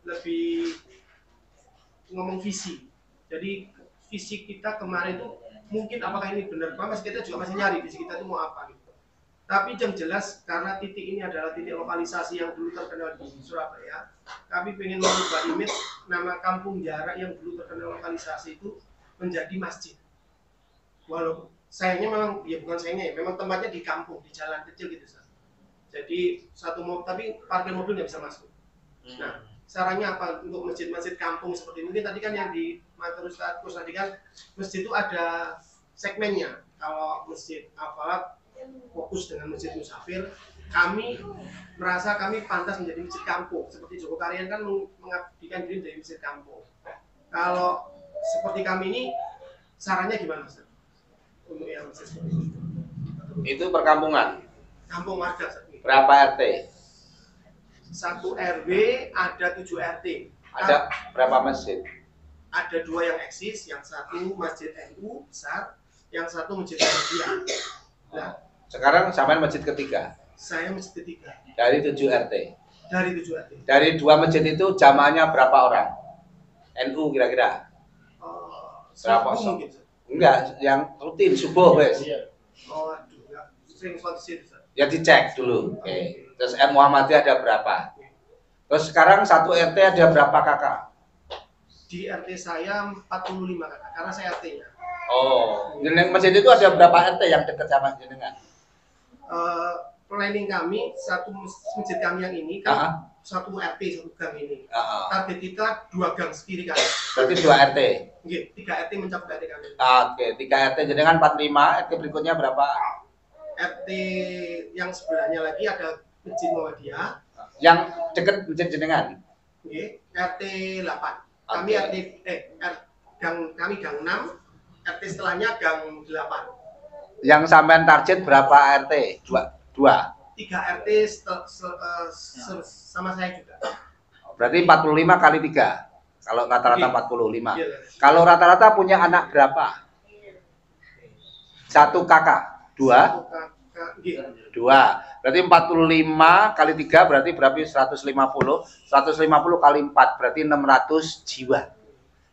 [SPEAKER 4] lebih ngomong visi. Jadi visi kita kemarin itu mungkin apakah ini benar? Mas kita juga masih nyari visi kita itu mau apa gitu. Tapi yang jelas karena titik ini adalah titik lokalisasi yang dulu terkenal di Surabaya, kami ingin mengubah image nama Kampung Jarak yang dulu terkenal lokalisasi itu menjadi masjid. Walaupun sayangnya memang, ya bukan sayangnya ya, memang tempatnya di kampung, di jalan kecil gitu. Jadi satu mobil, tapi parkir mobil nggak bisa masuk. Nah, caranya apa untuk masjid-masjid kampung seperti ini? Tadi kan yang di Matur Ustaz tadi kan masjid itu ada segmennya. Kalau masjid Al-Falah fokus dengan masjid musafir, kami merasa kami pantas menjadi masjid kampung. Seperti Joko Karyan kan mengabdikan diri menjadi masjid kampung. Kalau seperti kami ini, sarannya gimana Ustaz? Untuk yang masjid seperti itu?
[SPEAKER 1] Itu perkampungan.
[SPEAKER 4] Kampung warga.
[SPEAKER 1] Berapa RT?
[SPEAKER 4] 1 RW ada 7 RT.
[SPEAKER 1] Ada berapa masjid?
[SPEAKER 4] Ada 2 yang eksis, yang satu masjid NU besar, yang satu masjid Muhammadiyah. Nah,
[SPEAKER 1] sekarang sampai masjid ketiga.
[SPEAKER 4] Saya masjid ketiga.
[SPEAKER 1] Dari 7 RT.
[SPEAKER 4] Dari 7 RT.
[SPEAKER 1] Dari 2 masjid itu jamaahnya berapa orang? NU kira-kira? Berapa?
[SPEAKER 4] Mungkin.
[SPEAKER 1] Enggak, yang rutin subuh wes.
[SPEAKER 4] Oh, aduh, enggak. Sering sholat di situ.
[SPEAKER 1] Ya dicek dulu. Oke. Terus Muhammadiyah ada berapa? Terus sekarang 1 RT ada berapa kakak?
[SPEAKER 4] Di RT saya 45 kakak, karena saya RT-nya.
[SPEAKER 1] Oh, di masjid itu ada berapa RT yang dekat sama jenengan?
[SPEAKER 4] Planning kami, satu masjid kami yang ini kan satu RT, satu gang ini. Target kita 2 gang sekiri kan.
[SPEAKER 1] Berarti 2 RT?
[SPEAKER 4] Oke, 3 RT mencapai RT kami.
[SPEAKER 1] Oke, 3 RT jenengan 45, RT berikutnya berapa?
[SPEAKER 4] RT yang sebelahnya lagi ada Masjid Muhammadiyah.
[SPEAKER 1] Yang dekat masjid jenengan?
[SPEAKER 4] Oke, RT 8. Kami kami gang 6, RT setelahnya gang 8.
[SPEAKER 1] Yang sampean target berapa RT? 2.
[SPEAKER 4] 3 RT sama saya juga.
[SPEAKER 1] Berarti 45 kali 3. Kalau rata-rata 45.
[SPEAKER 4] Iya.
[SPEAKER 1] Kalau rata-rata punya anak berapa? 1 kakak. 2? 2. Berarti 45 kali 3 berarti 150. 150 kali 4 berarti 600 jiwa.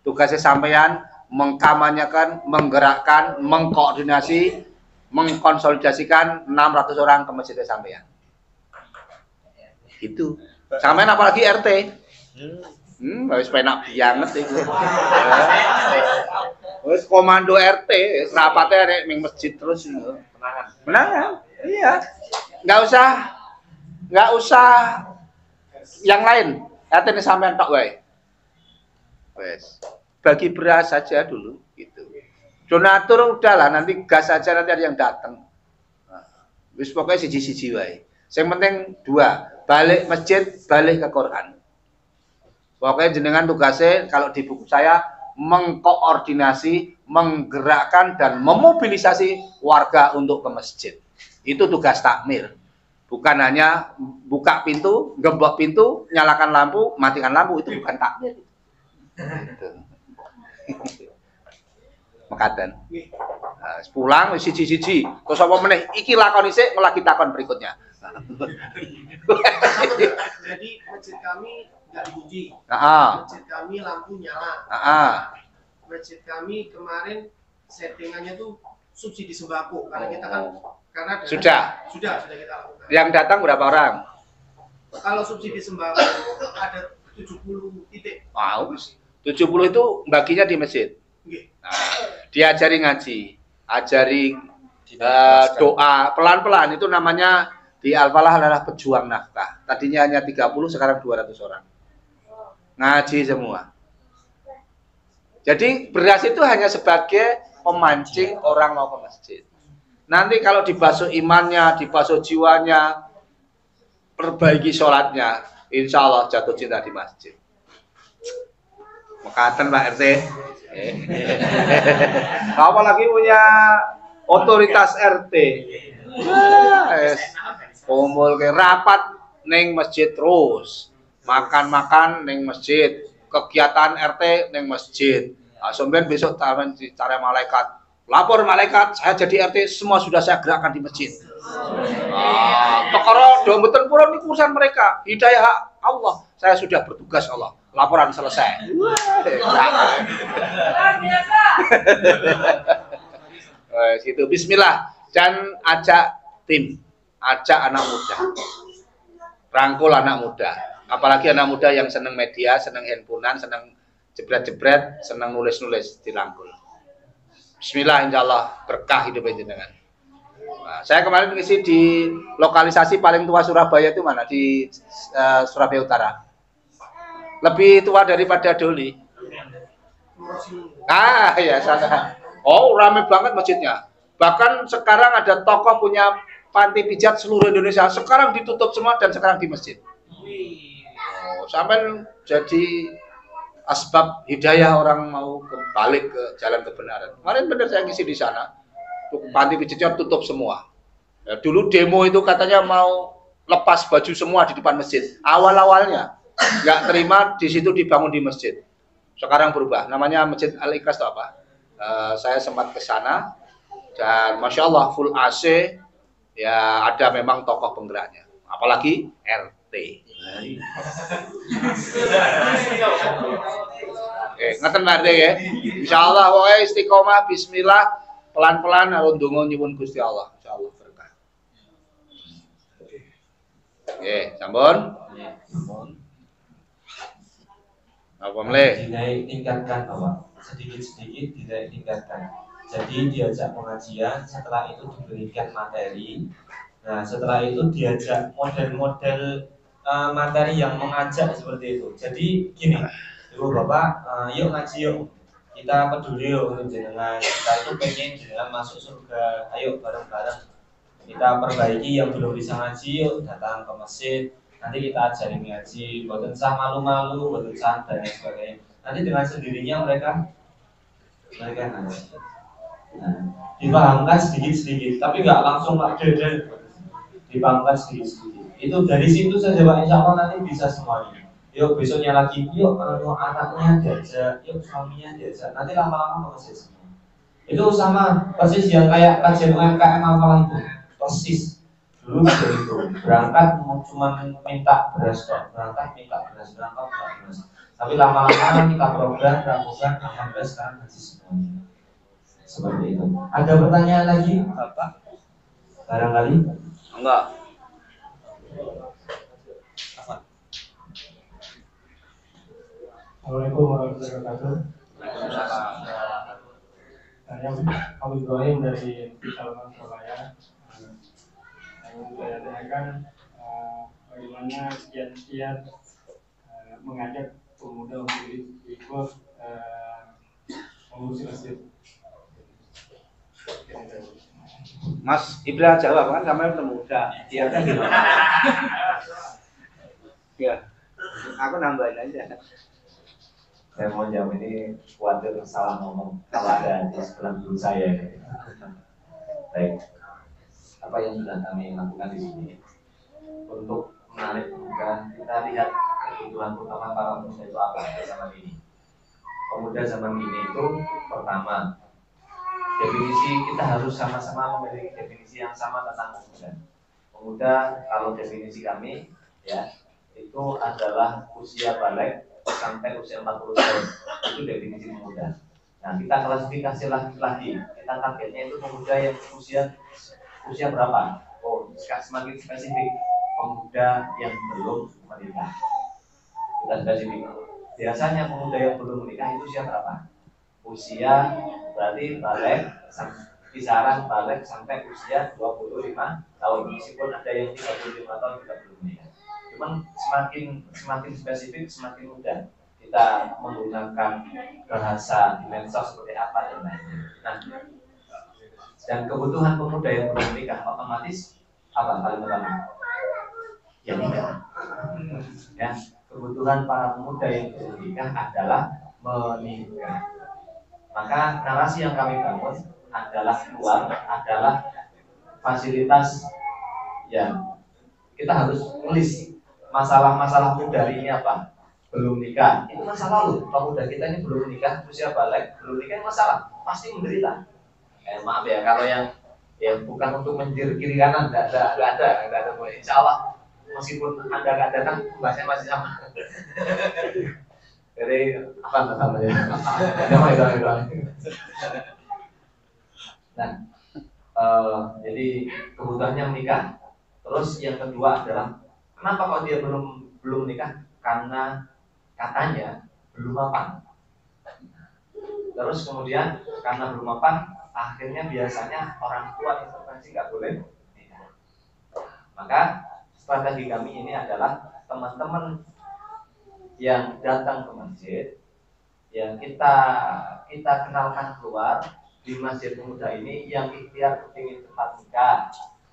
[SPEAKER 1] Tugasnya sampean mengkamanyakan, menggerakkan, mengkoordinasi, mengkonsolidasikan 600 orang ke masjid sampean. Itu. Sampean apalagi RT. Wis penak banget iku. Wis komando RT, rapate arek ning masjid terus iku. Menangan. Iya. Enggak usah yang lain. RT ini sampean tok wae. Wes. Bagi beras saja dulu gitu. Donatur udahlah nanti gas saja nanti ada yang datang. Wis pokoknya siji-siji wae. Yang penting 2, balik masjid, balik ke Quran. Pokoknya jenengan tugasnya kalau di buku saya mengkoordinasi, menggerakkan dan memobilisasi warga untuk ke masjid. Itu tugas takmir. Bukan hanya buka pintu, gembok pintu, nyalakan lampu, matikan lampu, itu bukan takmir. Mekaten. Nah, pulang siji-siji. Terus apa meneh? Iki lakon isik, lagi takon berikutnya.
[SPEAKER 4] Jadi masjid kami nggak dikunci.
[SPEAKER 1] Masjid
[SPEAKER 4] kami lampu nyala. Masjid kami kemarin settingannya tuh subsidi sembako karena kita kan sudah kita lakukan.
[SPEAKER 1] Yang datang berapa orang?
[SPEAKER 4] Kalau subsidi sembako ada 70 titik.
[SPEAKER 1] Wow, 70 itu baginya di masjid.
[SPEAKER 4] Okay.
[SPEAKER 1] Nah, diajari ngaji, ajari doa pelan-pelan itu namanya di Al-Falah adalah pejuang nafkah. Tadinya hanya 30, sekarang 200 orang. Ngaji semua. Jadi beras itu hanya sebagai pemancing orang mau ke masjid. Nanti kalau dibasuh imannya, dibasuh jiwanya, perbaiki sholatnya, insya Allah jatuh cinta di masjid. Mekaten Pak RT. Apalagi punya otoritas RT. Kumpul ke rapat neng masjid terus. Makan-makan neng masjid. Kegiatan RT neng masjid. Sampeyan besok cara malaikat. Lapor malaikat, saya jadi RT, semua sudah saya gerakkan di masjid. Perkara do mboten purun niku urusan mereka. Hidayah Allah, saya sudah bertugas Allah. Laporan selesai. Gitu. Bismillah. Dan ajak tim, ajak anak muda, rangkul anak muda. Apalagi anak muda yang seneng media, seneng handphonean, seneng jebret-jebret, seneng nulis-nulis, dirangkul. Bismillah, insya Allah berkah hidup jenengan. Nah, saya kemarin ngisi di lokalisasi paling tua Surabaya itu mana? Di Surabaya Utara. Lebih tua daripada Doli. Ya sana. Oh, ramai banget masjidnya. Bahkan sekarang ada tokoh punya panti pijat seluruh Indonesia. Sekarang ditutup semua dan sekarang di masjid. Sampai jadi asbab hidayah orang mau balik ke jalan kebenaran. Kemarin benar saya ngisi di sana. Panti pijatnya tutup semua. Ya, dulu demo itu katanya mau lepas baju semua di depan masjid. Awal-awalnya nggak terima di situ dibangun di masjid. Sekarang berubah. Namanya Masjid Al-Ikhlas atau apa? Saya sempat ke sana dan masya Allah full AC. Ya ada memang tokoh penggeraknya. Apalagi RT. Ngeten RT ya. Insyaallah pokoknya istiqomah bismillah pelan-pelan harus ndonga nyuwun Gusti Allah. Insyaallah berkah. Sampun. Apa mleh?
[SPEAKER 2] Tingkatkan Bapak. Sedikit-sedikit tingkatkan. Jadi diajak pengajian, setelah itu diberikan materi. Nah, setelah itu diajak model-model materi yang mengajak seperti itu. Jadi gini, Ibu Bapak, yuk ngaji yuk. Kita peduli yuk untuk jenengan. Kita itu pengen jenengan masuk surga. Ayo bareng-bareng. Kita perbaiki yang belum bisa ngaji yuk, datang ke masjid. Nanti kita ajarin ngaji, buat usah malu-malu, buat usah dan lain sebagainya. Nanti dengan sendirinya mereka ngaji. Nah, dipahamkan sedikit-sedikit, tapi nggak langsung Pak Deden. Dipahamkan sedikit-sedikit. Itu dari situ saja Pak, insya Allah nanti bisa semuanya. Yuk besoknya lagi, yuk anaknya diajak, yuk suaminya diajak. Nanti lama-lama masih semua. Itu sama persis yang kayak kajian UMKM apalah itu, persis. Dulu begitu, berangkat cuma minta beras kok, berangkat minta beras. Tapi lama-lama kita program, alhamdulillah sekarang masih semuanya. Seperti itu. Ada pertanyaan lagi, Bapak? Barangkali?
[SPEAKER 1] Enggak.
[SPEAKER 4] Assalamualaikum warahmatullahi wabarakatuh. Saya Abu Ibrahim dari Salman Surabaya. Saya tanyakan bagaimana kiat-kiat mengajak pemuda untuk ikut mengurusi masjid.
[SPEAKER 1] Mas Ibra jawab kan sampai pemuda. Kiatnya gimana? Ya, aku nambahin aja.
[SPEAKER 2] Saya mau jawab ini khawatir salah ngomong kalau ada di sebelah guru saya. Baik. Apa yang sudah kami lakukan di sini untuk menarik pemuda, kita lihat kebutuhan utama para pemuda itu apa pada zaman ini. Pemuda zaman ini itu pertama, definisi kita harus sama-sama memiliki definisi yang sama tentang pemuda. Pemuda kalau definisi kami ya itu adalah usia balik sampai usia 40 tahun. Itu definisi pemuda. Nah, kita klasifikasi lagi. Kita targetnya itu pemuda yang usia berapa? Oh, semakin spesifik. Pemuda yang belum menikah. Kita spesifik. Biasanya pemuda yang belum menikah itu usia berapa? Usia berarti balik kisaran balik sampai usia 25 tahun, meskipun ada yang 35 tahun juga belum menikah. Cuman semakin spesifik, semakin mudah kita menggunakan bahasa di medsos seperti apa dan lain-lain. Nah, dan kebutuhan pemuda yang belum menikah otomatis apa paling utama? Ya nikah. Ya, kebutuhan para pemuda yang belum menikah adalah menikah. Maka narasi yang kami bangun adalah keluar, adalah fasilitas yang kita harus list masalah-masalah muda ini apa? Belum nikah, itu masa lalu. Pemuda kita ini belum nikah, usia balik, belum nikah, masalah, pasti menderita. Maaf ya, kalau yang bukan untuk menjir kiri kanan, nggak ada. Insya Allah, meskipun anda nggak datang, bahasanya masih sama. Jadi apa namanya? Nah, jadi kebutuhannya menikah. Terus yang kedua adalah kenapa kok dia belum menikah? Karena katanya belum mapan. Terus kemudian karena belum mapan, akhirnya biasanya orang tua intervensi nggak boleh nikah. Maka strategi kami ini adalah teman-teman yang datang ke masjid, yang kita kenalkan keluar di masjid pemuda ini, yang ikhtiar ingin cepat nikah,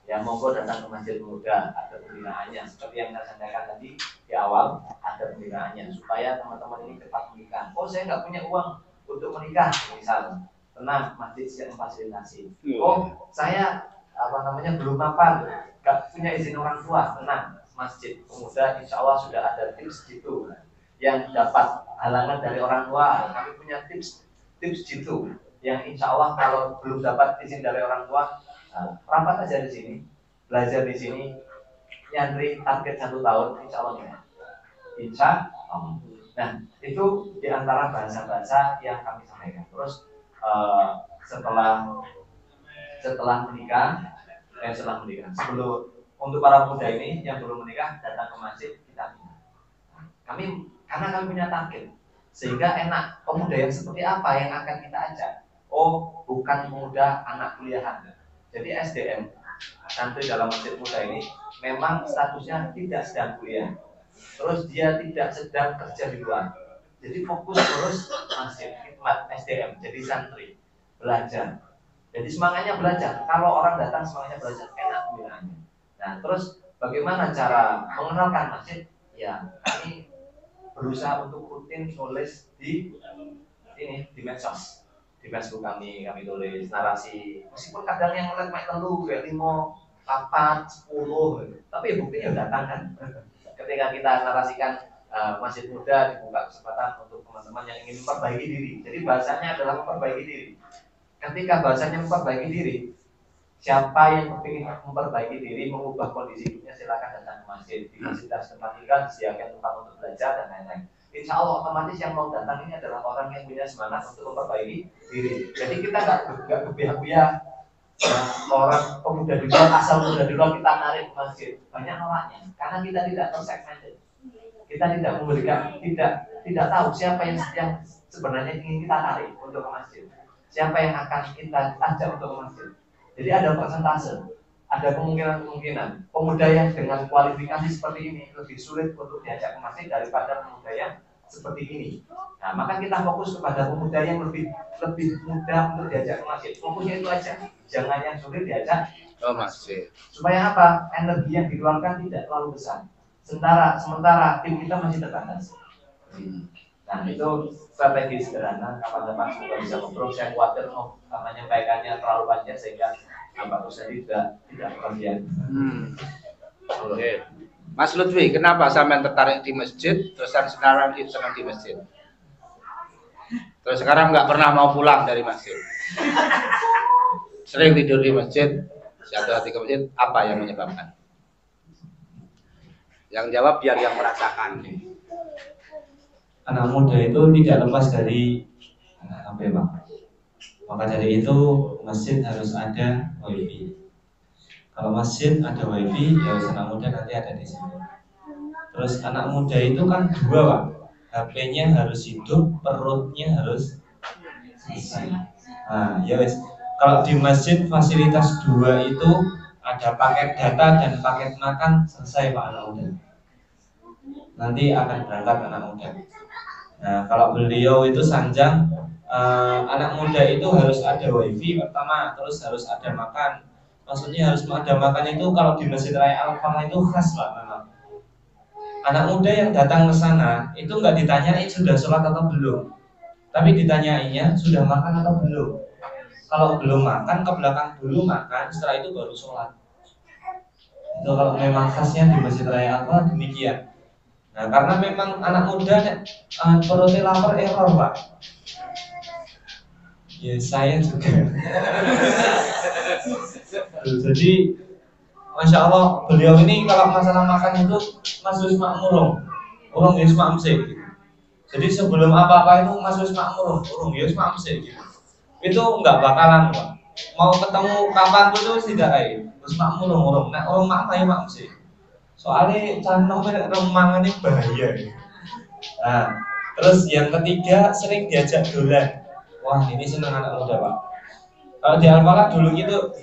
[SPEAKER 2] ya monggo datang ke masjid pemuda, ada pembinaannya. Seperti yang saya sampaikan tadi di awal, ada pembinaannya supaya teman-teman ini cepat menikah. Oh, saya nggak punya uang untuk menikah, misal, tenang, masjid siap memfasilitasi. Oh, saya belum mapan, nggak punya izin orang tua, tenang, masjid pemuda insya Allah sudah ada tips gitu. Yang dapat halangan dari orang tua, kami punya tips gitu. Yang insya Allah kalau belum dapat izin dari orang tua, rapat aja di sini, belajar di sini, nyantri target 1 tahun, insya Allah nih. Insya Allah. Nah, itu diantara bahasa-bahasa yang kami sampaikan. Terus setelah menikah, sebelum untuk para pemuda ini yang belum menikah datang ke masjid kita bina. Karena kami punya target, sehingga enak pemuda yang seperti apa yang akan kita ajak. Oh, bukan pemuda anak kuliahan. Jadi SDM santri dalam masjid muda ini memang statusnya tidak sedang kuliah. Terus dia tidak sedang kerja di luar. Jadi fokus terus masjid, khidmat SDM, jadi santri, belajar. Jadi semangatnya belajar. Kalau orang datang semangatnya belajar, enak pembinaannya. Nah, terus bagaimana cara mengenalkan masjid? Ya, kami berusaha untuk rutin nulis di medsos. Di Facebook kami tulis narasi, meskipun kadang yang ngeliat main telu, kayak 5, 8, 10, tapi buktinya datang kan. Ketika kita narasikan masjid muda dibuka kesempatan untuk teman-teman yang ingin memperbaiki diri. Jadi bahasanya adalah memperbaiki diri. Ketika bahasanya memperbaiki diri, siapa yang ingin memperbaiki diri, mengubah kondisi hidupnya, silakan datang ke masjid. Di fasilitas tempat tinggal disediakan tempat untuk belajar dan lain-lain. Insya Allah otomatis yang mau datang ini adalah orang yang punya semangat untuk memperbaiki diri. Jadi kita nggak kebiah-biah orang pemuda di luar, asal pemuda di luar kita tarik ke masjid. Banyak nolaknya karena kita tidak tersegmented. Kita tidak memberikan, tidak tahu siapa yang sebenarnya ingin kita tarik untuk ke masjid. Siapa yang akan kita ajak untuk ke masjid. Jadi ada persentase, ada kemungkinan pemuda yang dengan kualifikasi seperti ini lebih sulit untuk diajak ke masjid daripada pemuda yang seperti ini. Nah, maka kita fokus kepada pemuda yang lebih mudah untuk diajak ke masjid. Fokusnya itu aja, jangan yang sulit diajak ke masjid. Supaya apa? Energi yang dikeluarkan tidak terlalu besar. Sementara tim kita masih terbatas. Nah, itu strategi sederhana. Kapan-kapan semoga bisa ngobrol. Saya khawatir menyampaikannya terlalu panjang sehingga Pak Ustadz tidak kebagian.
[SPEAKER 1] Oke. Mas Lutfi, kenapa sampean tertarik di masjid, terus sekarang senang di masjid? Terus sekarang nggak pernah mau pulang dari masjid? Sering tidur di masjid, jatuh hati ke masjid, apa yang menyebabkan? Yang jawab biar yang merasakan.
[SPEAKER 2] Anak muda itu tidak lepas dari HP, Pak. Maka dari itu masjid harus ada wifi. Kalau masjid ada wifi, ya anak muda nanti ada di sini. Terus anak muda itu kan 2, Pak. HP-nya harus hidup, perutnya harus isi. Nah, ya wes. Kalau di masjid fasilitas 2 itu ada paket data dan paket makan, selesai Pak anak muda. Nanti akan berangkat anak muda. Nah kalau beliau itu sanjang, anak muda itu harus ada wifi pertama, terus harus ada makan. Maksudnya harus ada makan itu kalau di Masjid Raya Al-Falah itu khas Pak memang. Anak muda yang datang ke sana itu nggak ditanyain sudah sholat atau belum, tapi ditanyainnya sudah makan atau belum. Kalau belum makan, ke belakang dulu makan, setelah itu baru sholat. Itu kalau memang khasnya di Masjid Raya Al-Falah demikian. Nah karena memang anak muda perutnya lapar error Pak. Ya saya juga. Jadi Masya Allah beliau ini kalau masalah makan itu Mas Wisma urung ya Wisma gitu. Jadi sebelum apa-apa itu Mas Wisma urung ya Wisma gitu. Itu enggak bakalan Pak. Mau ketemu kapan pun itu tidak Wisma urung. Nah urung mak ya mak mesti. Soalnya canong remang ini bahaya. Nah, terus yang ketiga sering diajak dolan. Wah ini senang anak muda Pak. Kalau di Al-Falah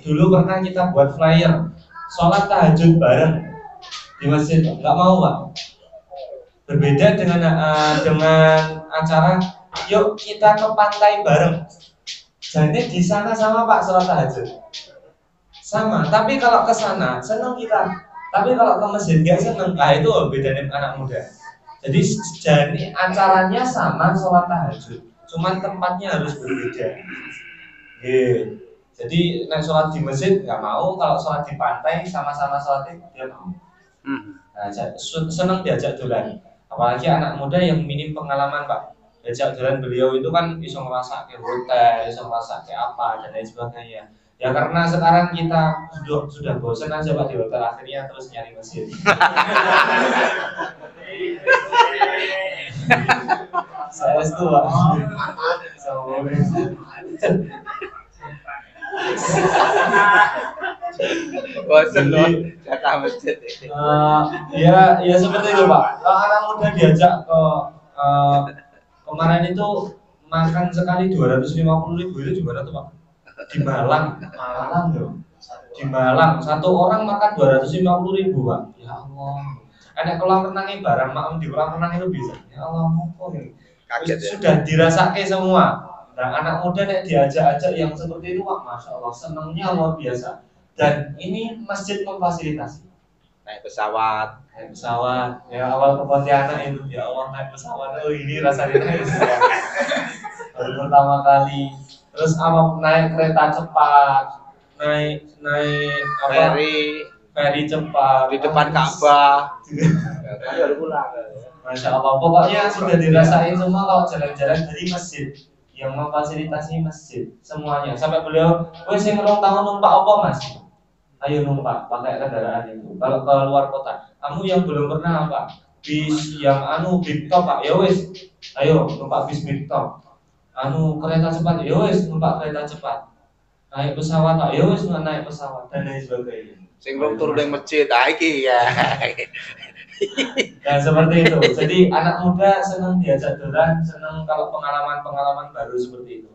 [SPEAKER 2] dulu pernah kita buat flyer sholat tahajud bareng di masjid, nggak mau Pak. Berbeda dengan acara yuk kita ke pantai bareng. Jadi di sana sama Pak sholat tahajud sama, tapi kalau ke sana senang kita. Tapi kalau ke masjid gak seneng, itu bedanya anak muda. Jadi acaranya sama sholat tahajud, cuman tempatnya harus berbeda. Jadi naik sholat di masjid nggak mau, kalau sholat di pantai sama-sama sholatnya dia mau. Nah, seneng diajak dolan. Apalagi anak muda yang minim pengalaman Pak. Diajak dolan beliau itu kan bisa ngerasa ke hotel, bisa ngerasa ke apa dan lain sebagainya. Ya karena sekarang kita sudah bosan aja Pak di hotel, akhirnya terus nyari masjid. Saya itu Pak.
[SPEAKER 1] Bosan loh, jatah masjid.
[SPEAKER 2] Ya seperti itu Pak. Kalau anak muda diajak ke kemarin itu makan sekali 250.000 itu gimana tuh Pak? Di Malang loh. Di Malang satu orang makan 250.000 Pak. Ya Allah. Anak kolam renangnya barang makan di kolam renang itu bisa. Ya Allah, kok kaget ya. Sudah dirasake semua. Nah, anak muda nek diajak-ajak yang seperti itu Pak, Masya Allah, senangnya luar biasa. Dan ini masjid memfasilitasi.
[SPEAKER 1] Naik pesawat,
[SPEAKER 2] ya awal ke Pontianak itu, ya Allah naik pesawat, oh ini rasanya naik ya. Baru pertama kali. Terus naik kereta cepat, naik ferry cepat
[SPEAKER 1] di depan Ka'bah.
[SPEAKER 2] Baru pulang. Masya Allah, pokoknya sudah dirasain semua kalau jalan-jalan dari masjid yang memfasilitasi masjid semuanya. Sampai beliau, wes yang orang tahu numpak apa Mas? Ayo numpak pakai kendaraan itu. Kalau ke luar kota, kamu yang belum pernah apa? Bis yang big top Pak, ya wes. Ayo numpak bis big top. Kereta cepat, ya wes numpak kereta cepat. Naik pesawat Pak, ya wes naik pesawat dan lain sebagainya.
[SPEAKER 1] Sing belum turun dari masjid, iki ya.
[SPEAKER 2] Nah seperti itu. Jadi anak muda senang diajak dolan, senang kalau pengalaman baru seperti itu.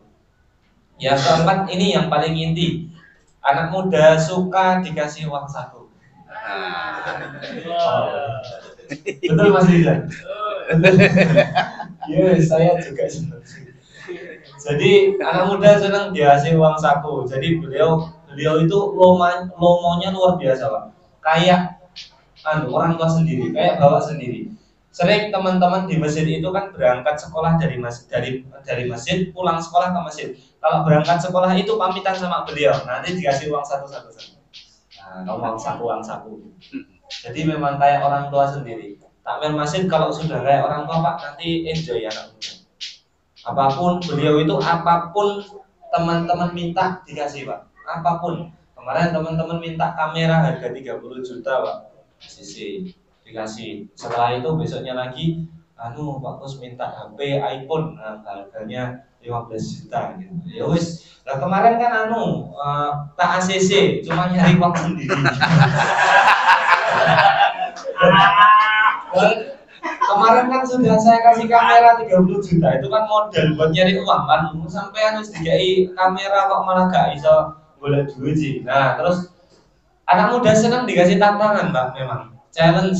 [SPEAKER 2] Yang keempat ini yang paling inti. Anak muda suka dikasih uang saku. Betul Mas Rizal? Yes, saya juga senang. Jadi anak muda senang dikasih uang saku. Jadi beliau itu lomonya luar biasa Pak. Kayak orang tua sendiri, kayak bawa sendiri. Sering teman-teman di masjid itu kan berangkat sekolah dari masjid, pulang sekolah ke masjid. Kalau berangkat sekolah itu pamitan sama beliau, nanti dikasih uang satu-satu. Nah, uang saku. Jadi memang kayak orang tua sendiri. Takmir masjid kalau sudah kayak orang tua Pak, nanti enjoy anak muda. Apapun beliau itu, apapun teman-teman minta dikasih Pak. Apapun. Kemarin teman-teman minta kamera harga 30 juta Pak. Sisi dikasih. Setelah itu besoknya lagi Pak Kus minta HP iPhone, harganya 15 juta gitu. Ya wis. Lah kemarin kan tak ACC, cuma nyari uang sendiri. Kemarin kan sudah saya kasih kamera 30 juta, itu kan modal buat nyari uang kan. Sampai harus dikai kamera kok malah gak iso golek duit sih. Nah, terus anak muda senang dikasih tantangan, Mbak, memang. Challenge.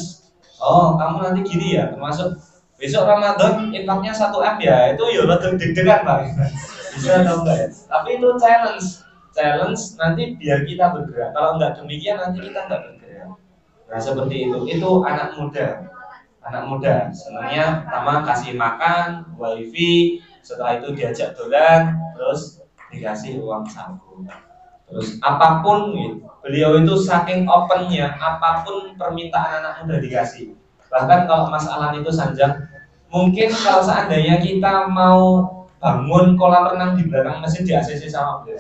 [SPEAKER 2] Oh, kamu nanti gini ya, termasuk besok Ramadan infaknya 1M ya. Itu ya rada deg-degan, Mbak. Bisa atau enggak ya? Tapi itu challenge nanti biar kita bergerak. Kalau enggak demikian nanti kita enggak bergerak. Nah, seperti itu anak muda senangnya pertama kasih makan, wifi, setelah itu diajak dolan, terus dikasih uang saku. Terus apapun gitu, beliau itu saking opennya, apapun permintaan anak muda dikasih. Bahkan kalau Mas Alan itu Sanjang, mungkin kalau seandainya kita mau bangun kolam renang di belakang masjid di ACC sama beliau,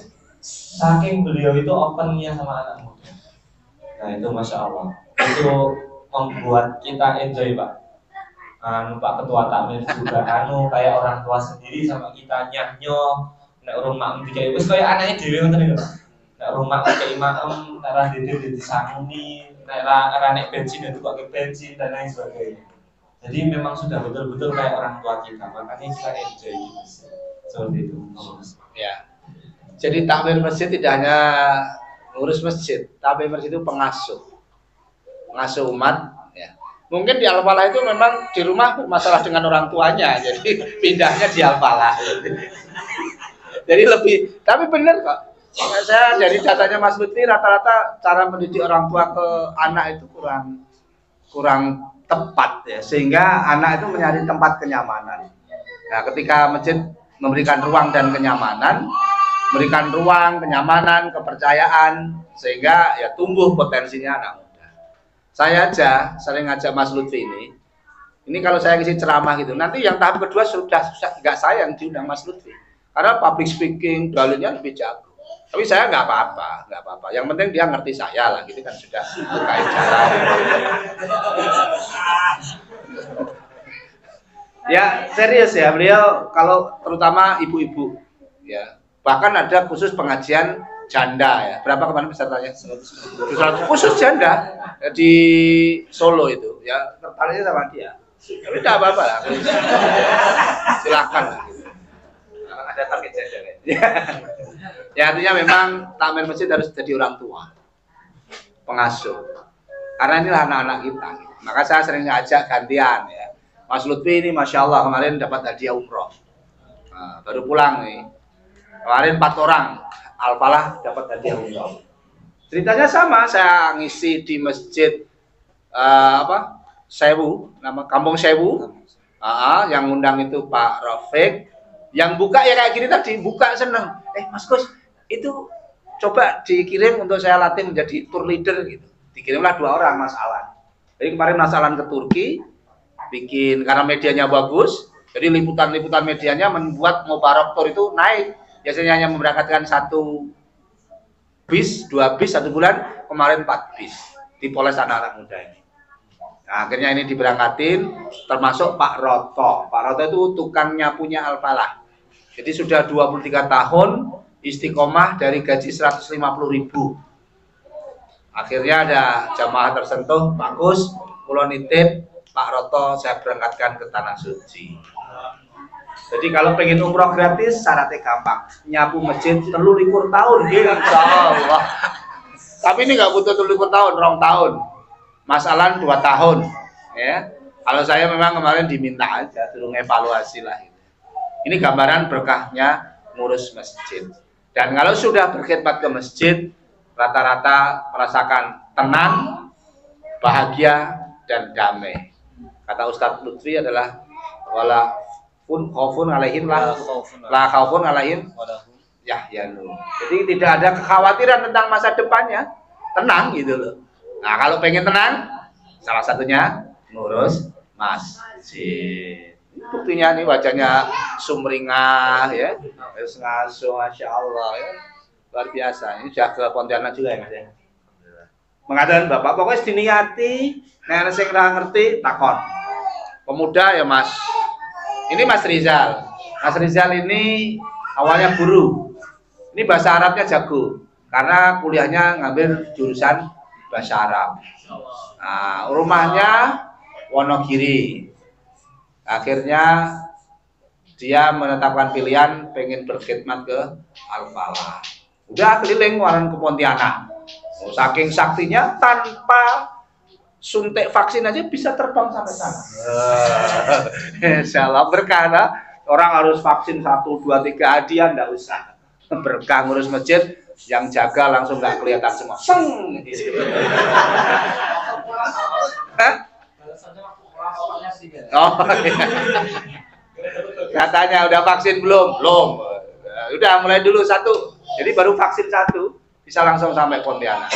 [SPEAKER 2] saking beliau itu opennya sama anak muda. Nah itu Masya Allah, itu membuat kita enjoy, Pak. Pak Ketua Takmir juga kayak orang tua sendiri sama kita, nyanyo nek rumah dikai wis kaya anake dhewe ngoten lho. Nek rumah dikai maem, nek ra dede disanguni, nek ra nek bensin itu pakai bensin dan lain sebagainya. Jadi memang sudah betul-betul kayak orang tua kita, makanya kita enjoy gitu. Seperti itu.
[SPEAKER 1] Ya. Jadi takmir masjid tidak hanya ngurus masjid, takmir masjid itu pengasuh umat. Ya. Mungkin di Al-Falah itu memang di rumah masalah dengan orang tuanya, jadi pindahnya di Al-Falah. Jadi lebih, tapi benar kok. Saya dari datanya Mas Lutfi rata-rata cara mendidik orang tua ke anak itu kurang tepat ya, sehingga anak itu mencari tempat kenyamanan. Nah, ketika masjid memberikan ruang dan kenyamanan, memberikan ruang, kenyamanan, kepercayaan, sehingga ya tumbuh potensinya anak muda. Saya aja sering ngajak Mas Lutfi ini kalau saya ngisi ceramah gitu, nanti yang tahap kedua sudah nggak saya yang diundang Mas Lutfi, karena public speaking dalilnya lebih jago. Tapi saya nggak apa-apa. Yang penting dia ngerti saya lah, gitu kan sudah berkait jalan. Ya serius ya, beliau kalau terutama ibu-ibu ya, bahkan ada khusus pengajian janda ya. Berapa kemarin pesertanya? 100 khusus janda di Solo itu ya, tertariknya sama dia. Tapi tidak apa-apa lah, silakan lah.
[SPEAKER 3] Ada target janda
[SPEAKER 1] ya. Ya artinya memang takmir masjid harus jadi orang tua, pengasuh. Karena inilah anak-anak kita. Maka saya sering ngajak gantian ya. Mas Lutfi ini Masya Allah kemarin dapat hadiah umroh. Nah, baru pulang nih. Kemarin 4 orang Al-Falah dapat hadiah umroh. Ceritanya sama, saya ngisi di masjid Sewu, nama Kampung Sewu. Yang undang itu Pak Rafiq. Yang buka ya kayak gini tadi, buka seneng. Mas Gus, itu coba dikirim untuk saya latih menjadi tour leader gitu. Dikirimlah 2 orang Mas Alan. Jadi kemarin Mas Alan ke Turki, bikin karena medianya bagus, jadi liputan-liputan medianya membuat Mubarak Tour itu naik. Biasanya hanya memberangkatkan 1 bis, 2 bis 1 bulan, kemarin 4 bis dipoles anak-anak muda ini. Nah, akhirnya ini diberangkatin, termasuk Pak Roto. Pak Roto itu tukang nyapunya Al-Falah. Jadi sudah 23 tahun istiqomah dari gaji 150.000. Akhirnya ada jamaah tersentuh, bagus, kula nitip Pak Roto saya berangkatkan ke Tanah Suci. Jadi kalau pengen umroh gratis syaratnya gampang, nyapu masjid 23 tahun, insya Allah. Tapi ini nggak butuh 23 tahun, 2 tahun. Mas Alan 2 tahun, ya. Kalau saya memang kemarin diminta aja, suruh evaluasi lah. Ini gambaran berkahnya ngurus masjid. Dan kalau sudah berkhidmat ke masjid, rata-rata merasakan tenang, bahagia, dan damai. Kata Ustadz Lutfi adalah wala khaufun alaihim la khaufun alaihim yahyanu. Jadi tidak ada kekhawatiran tentang masa depannya, tenang gitu loh. Nah kalau pengen tenang, salah satunya ngurus masjid. Buktinya nih wajahnya sumringah ya, terus ngasuh, Masya Allah ya, luar biasa. Ini sudah ke Pontianak juga ya Mas ya. Mengatakan Bapak pokoknya diniati, nek sing ora ngerti takon. Pemuda ya Mas. Ini Mas Rizal. Mas Rizal ini awalnya guru. Ini bahasa Arabnya jago karena kuliahnya ngambil jurusan bahasa Arab. Nah, rumahnya Wonogiri. Akhirnya dia menetapkan pilihan pengen berkhidmat ke Al-Falah. Udah keliling waran ke Pontianak. Saking saktinya tanpa suntik vaksin aja bisa terbang sampai sana. Insya Allah berkah. Orang harus vaksin 1, 2, 3 hadiah, enggak usah. Berkah ngurus masjid, yang jaga langsung nggak kelihatan semua. Seng. Oh, iya. Katanya udah vaksin belum? Belum. Udah mulai dulu 1. Jadi baru vaksin 1 bisa langsung sampai Pontianak.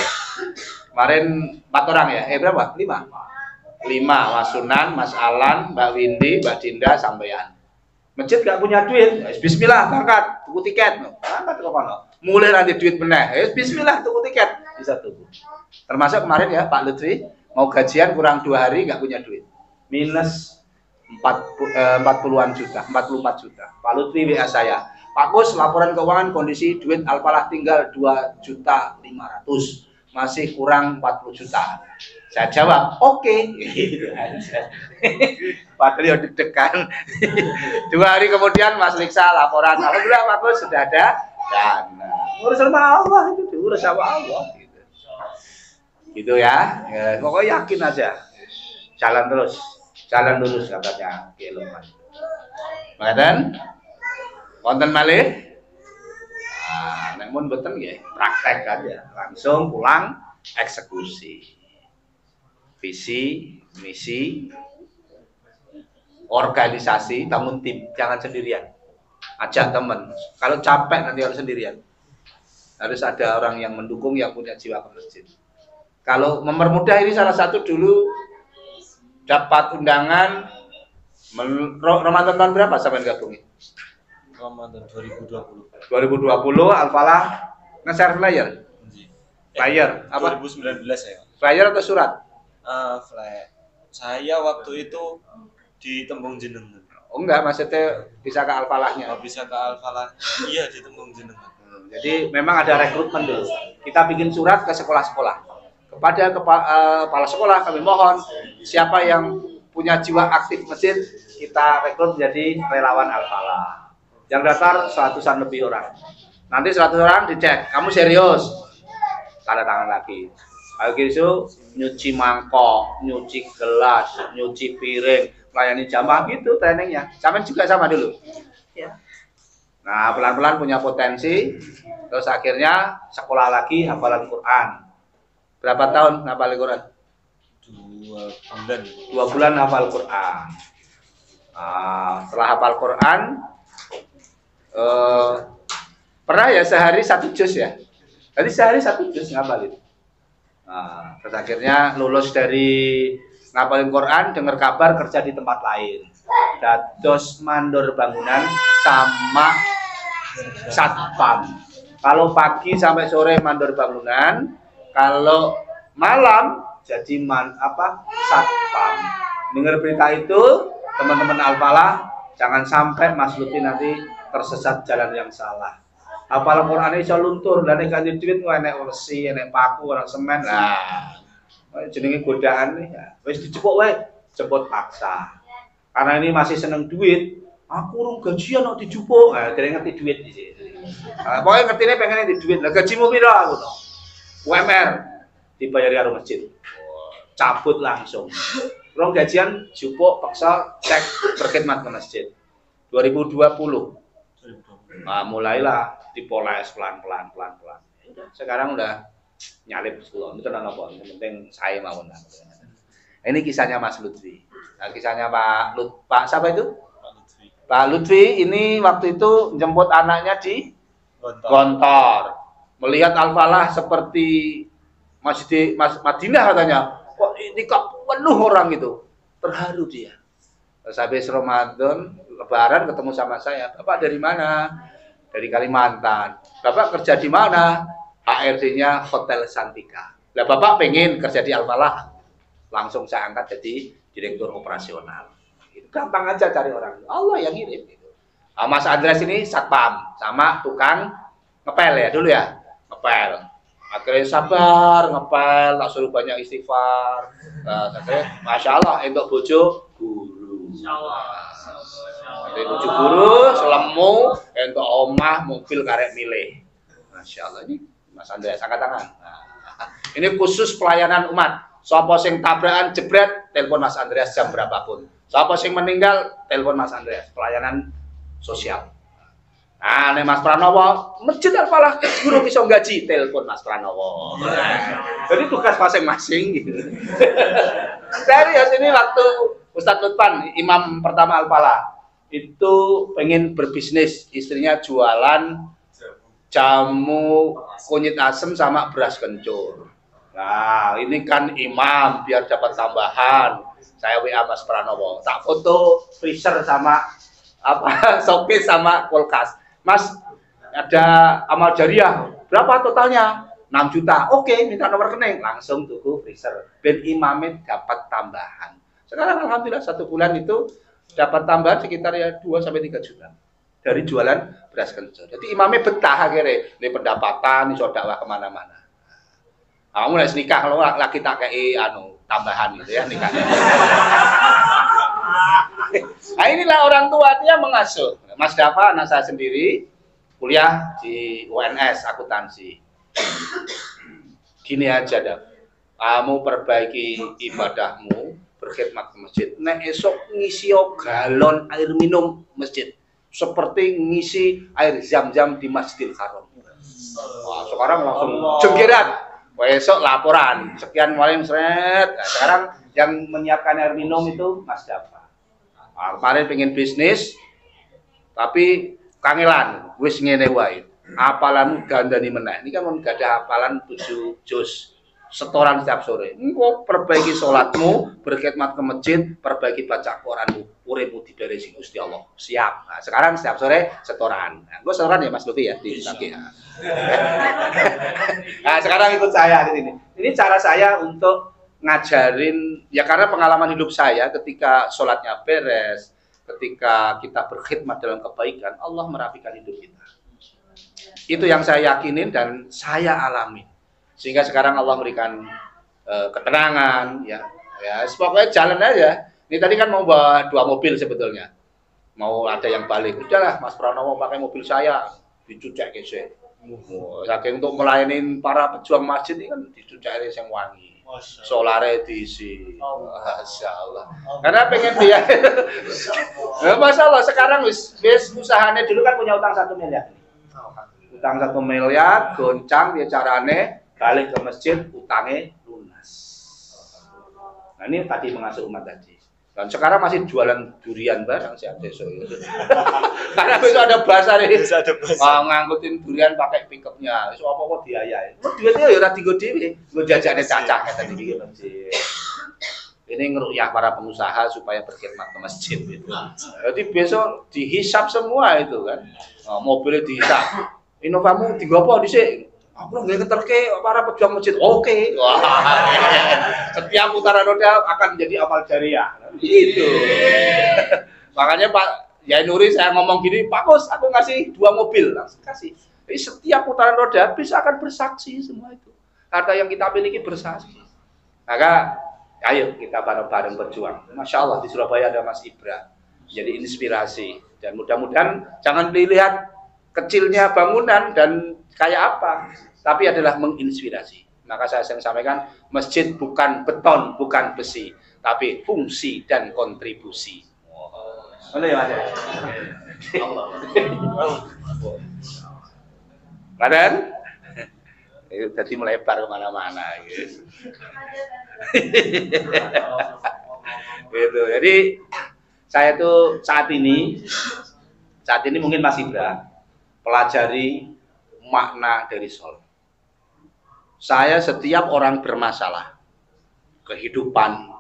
[SPEAKER 1] Kemarin 4 orang ya? Berapa? 5. 5, Mas Sunan, Mas Alan, Mbak Windy, Mbak Dinda, sampean. Masjid gak punya duit, bismillah berangkat, tuku tiket, berangkat ke kono. Mulai nanti duit meneh, bismillah tuku tiket, bisa tuku. Termasuk kemarin ya Pak Lutfi mau gajian kurang 2 hari gak punya duit, minus 40-an juta, 44 juta. Pak Lutfi WA saya, Pak Gus laporan keuangan kondisi duit Al-Falah tinggal 2.500.000, masih kurang 40 juta. Saya jawab, oke. Gitu aja. Padahal ya deg-degan. 2 hari kemudian Mas Liksa laporan, alhamdulillah Pak Gus sudah ada dana. Urus sama Allah itu, diurus sama Allah. Gitu ya. Pokoknya yakin aja. Jalan terus, jalan lurus katanya Kiloman. Makaten, wonten malih. Nek mun mboten nggih, praktek aja, langsung pulang eksekusi. Visi, misi, organisasi, namun tim, jangan sendirian. Ajak teman. Kalau capek nanti harus sendirian. Harus ada orang yang mendukung yang punya jiwa ke masjid. Kalau mempermudah ini salah satu dulu dapat undangan Ramadan tahun berapa sampai gabungin?
[SPEAKER 2] Ramadan 2020.
[SPEAKER 1] 2020 Al-Falah nge-share flyer. Flyer apa?
[SPEAKER 2] 2019 ya.
[SPEAKER 1] Flyer atau surat?
[SPEAKER 2] Flyer. Saya waktu itu di Tembung Jenengan.
[SPEAKER 1] Oh enggak, maksudnya bisa ke Al-Falahnya.
[SPEAKER 2] Oh, bisa ke Al-Falah. Iya, di Tembung Jenengan.
[SPEAKER 1] Jadi memang ada rekrutmen dulu. Kita bikin surat ke sekolah-sekolah. Kepada kepala sekolah kami mohon siapa yang punya jiwa aktif masjid kita rekrut menjadi relawan Al-Falah. Yang daftar 100-an lebih orang. Nanti 100 orang dicek, kamu serius? Tanda tangan lagi. Lagi itu nyuci mangkok, nyuci gelas, nyuci piring, melayani jamaah gitu trainingnya. Sama juga sama dulu. Ya. Nah pelan-pelan punya potensi, terus akhirnya sekolah lagi hafalan Quran. Berapa tahun hafal Quran?
[SPEAKER 2] 2 bulan.
[SPEAKER 1] 2 bulan hafal Quran. Setelah hafal Quran, pernah ya sehari 1 juz ya. Jadi sehari 1 juz ngapalin. Nah, terus akhirnya lulus dari ngapalin Quran, dengar kabar kerja di tempat lain. Dados mandor bangunan sama satpam. Kalau pagi sampai sore mandor bangunan, kalau malam jadi satpam. Dengar berita itu, teman-teman Al-Falah, jangan sampai Mas Lutfi nanti tersesat jalan yang salah. Hafal Quran iso luntur, lan nek kanthi duit enek wesi, enek paku, ora semen. Nah, jenenge godaan nih. Wis dijepuk wae, jemput paksa. Karena ini masih seneng duit, aku urung gajian kok dijupuk. Nah, dereng ngerti duit iki. Pokoknya ngertine pengen di duit. Lah gajimu piro aku to? UMR dibayari karo masjid. Cabut langsung. Urung gajian jupuk paksa cek berkhidmat ke masjid. 2020. Nah, mulailah dipoles pelan-pelan. Sekarang udah nyalip sekolah. Itu apa? Yang penting saya mau. Ini kisahnya Mas Lutfi. Nah, kisahnya Pak siapa itu? Pak Lutfi ini waktu itu jemput anaknya di Gontor. Melihat Al-Falah seperti Masjid Madinah katanya. Kok ini kok penuh orang itu. Terharu dia. Terus habis Ramadan Lebaran ketemu sama saya, Bapak dari mana? Dari Kalimantan. Bapak kerja di mana? HRD-nya Hotel Santika. Lah Bapak pengen kerja di Al-Falah, langsung saya angkat jadi direktur operasional. Itu gampang aja cari orang. Allah yang ngirim. Gitu. Nah, Mas Andres ini satpam sama tukang ngepel ya dulu ya, ngepel. Akhirnya sabar ngepel, tak suruh banyak istighfar. Masya Allah, untuk bojo guru.
[SPEAKER 5] Dari 7 guru, selemu, untuk omah, mobil karek milih. Masya Allah, ini Mas Andreas angkat tangan. Nah, ini khusus pelayanan umat. Siapa sing tabrakan jebret, telepon Mas Andreas jam berapapun. Siapa sing meninggal, telepon Mas Andreas. Pelayanan sosial. Nah, nek Mas Pranowo, Masjid Al-Falah guru iso gaji, telepon Mas Pranowo. Jadi tugas masing-masing gitu. Serius ini waktu Ustadz Lutfan, imam pertama Al-Falah, itu pengen berbisnis, istrinya jualan jamu kunyit asem sama beras kencur. Nah, ini kan imam biar dapat tambahan. Saya WA Mas Pranowo, tak foto freezer sama apa showcase sama kulkas. Mas, ada amal jariah, berapa totalnya? 6 juta. Oke, minta nomor rekening, langsung tuku freezer. Ben imamnya dapat tambahan. Sekarang alhamdulillah 1 bulan itu dapat tambahan sekitar ya 2-3 juta dari jualan beras kencur. Jadi imamnya betah akhirnya, ini pendapatan, ini dakwah kemana-mana. Kamu harus nikah kalau lagi tak kayak tambahan gitu ya nikah. Nah inilah orang tua dia mengasuh. Mas Dava, anak saya sendiri, kuliah di UNS akuntansi. Gini aja Dav, kamu perbaiki ibadahmu, berkhidmat ke masjid. Nek esok ngisi galon air minum masjid, seperti ngisi air zam-zam di Masjidil Haram. Wah, sekarang langsung jenggeran. Besok laporan, sekian paling seret. Nah, sekarang yang menyiapkan air minum itu Mas Dava. Nah, kemarin pengen bisnis, tapi kangelan, wis ngene wae. Apalan gandani meneh. Ini kan mun gadah hafalan 7 juz. Setoran setiap sore. Engko perbaiki salatmu, berkhidmat ke masjid, perbaiki baca Quranmu, uripmu diberesi Gusti Allah. Siap. Nah, sekarang setiap sore setoran. Nah, gua setoran ya Mas Lufi ya di Taki. Nah, sekarang ikut saya di sini. Ini cara saya untuk ngajarin ya karena pengalaman hidup saya ketika sholatnya beres, ketika kita berkhidmat dalam kebaikan, Allah merapikan hidup kita. Itu yang saya yakinin dan saya alami. Sehingga sekarang Allah memberikan ketenangan, ya, pokoknya jalan aja. Ini tadi kan mau bawa 2 mobil sebetulnya, mau ada yang balik. Udahlah, Mas Pranowo pakai mobil saya, dicucek kesek. Saking untuk melayani para pejuang masjid ini kan dicucek yang wangi, solare diisi. Masya Allah. Karena pengen dia. Masya Allah. Sekarang wis usahanya dulu kan punya utang 1 miliar. Utang 1 miliar, goncang dia carane. Balik ke masjid, utangnya lunas. Nah ini tadi mengasuh umat tadi. Dan sekarang masih jualan durian barang siap besok. Karena besok ada bazar ini. Ngangkutin durian pakai pickupnya. So apa kok diayai. Duitnya ya ora dienggo dhewe. Nggo jajane cacah kata iki masjid. Ini ngeruyah para pengusaha supaya berkhidmat ke masjid gitu. Jadi besok dihisap semua itu kan. Mobilnya dihisap. Inovamu digopo dhisik. Aku nggak keterke para pejuang masjid. Oke. Wah. Setiap putaran roda akan menjadi amal jariah. Gitu. Makanya Pak Yai Nuri saya ngomong gini, Pak Bos, aku ngasih 2 mobil, langsung kasih. Jadi setiap putaran roda bisa akan bersaksi semua itu. Harta yang kita miliki bersaksi. Maka ayo kita bareng-bareng berjuang. Masya Allah di Surabaya ada Mas Ibra. Jadi inspirasi. Dan mudah-mudahan jangan dilihat kecilnya bangunan dan kayak apa, tapi adalah menginspirasi. Maka saya sering sampaikan, masjid bukan beton, bukan besi, tapi fungsi dan kontribusi. Boleh ya Mas? Badan? Itu tadi melebar kemana-mana. Gitu. Gitu. Jadi saya tuh saat ini mungkin Mas Ibra pelajari makna dari sholat. Saya setiap orang bermasalah, kehidupan,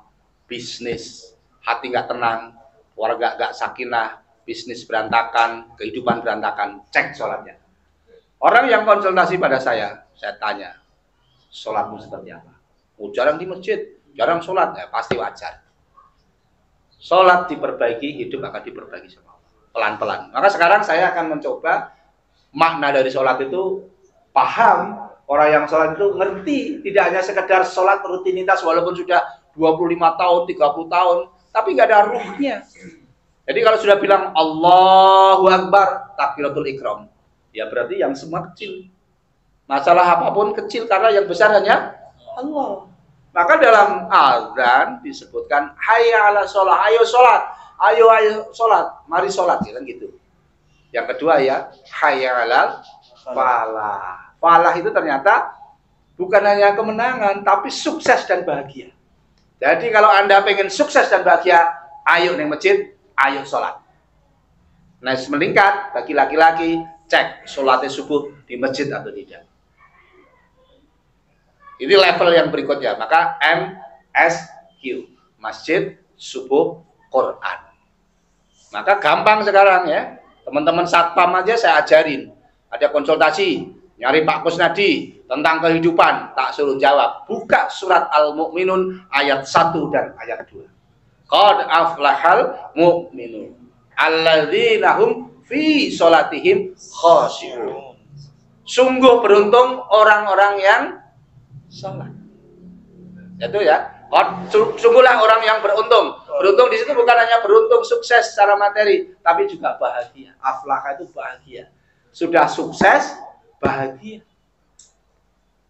[SPEAKER 5] bisnis, hati nggak tenang, keluarga nggak sakinah, bisnis berantakan, kehidupan berantakan, cek sholatnya. Orang yang konsultasi pada saya tanya, sholatmu seperti apa? Oh, jarang di masjid, jarang sholat, ya pasti wajar. Sholat diperbaiki, hidup akan diperbaiki sama Allah. Pelan-pelan. Maka sekarang saya akan mencoba makna dari sholat itu paham. Orang yang sholat itu ngerti, tidak hanya sekedar sholat rutinitas walaupun sudah 25 tahun, 30 tahun, tapi nggak ada ruhnya. Jadi kalau sudah bilang Allahu Akbar, takbiratul ihram, ya berarti yang semua kecil. Masalah apapun kecil karena yang besar hanya Allah. Maka dalam azan disebutkan hayya 'ala sholat, ayo sholat, ayo sholat, mari sholat, ya kan gitu. Yang kedua ya hayya 'alal falah. Falah itu ternyata bukan hanya kemenangan, tapi sukses dan bahagia. Jadi kalau Anda pengen sukses dan bahagia, ayo nih masjid, ayo sholat. Nah, meningkat bagi laki-laki, cek sholatnya subuh di masjid atau tidak. Ini level yang berikutnya. Maka MSQ, Masjid Subuh Quran. Maka gampang sekarang ya. Teman-teman satpam aja saya ajarin. Ada konsultasi, nyari Pak Kusnadi tentang kehidupan, tak suruh jawab. Buka surat Al-Mu'minun ayat 1 dan ayat 2. Qad aflahal mu'minun alladzina hum fi sholatihim khashi'un. Sungguh beruntung orang-orang yang sholat. Itu ya. Sungguhlah orang yang beruntung. Beruntung di situ bukan hanya beruntung sukses secara materi, tapi juga bahagia. Aflah itu bahagia. Sudah sukses, bahagia.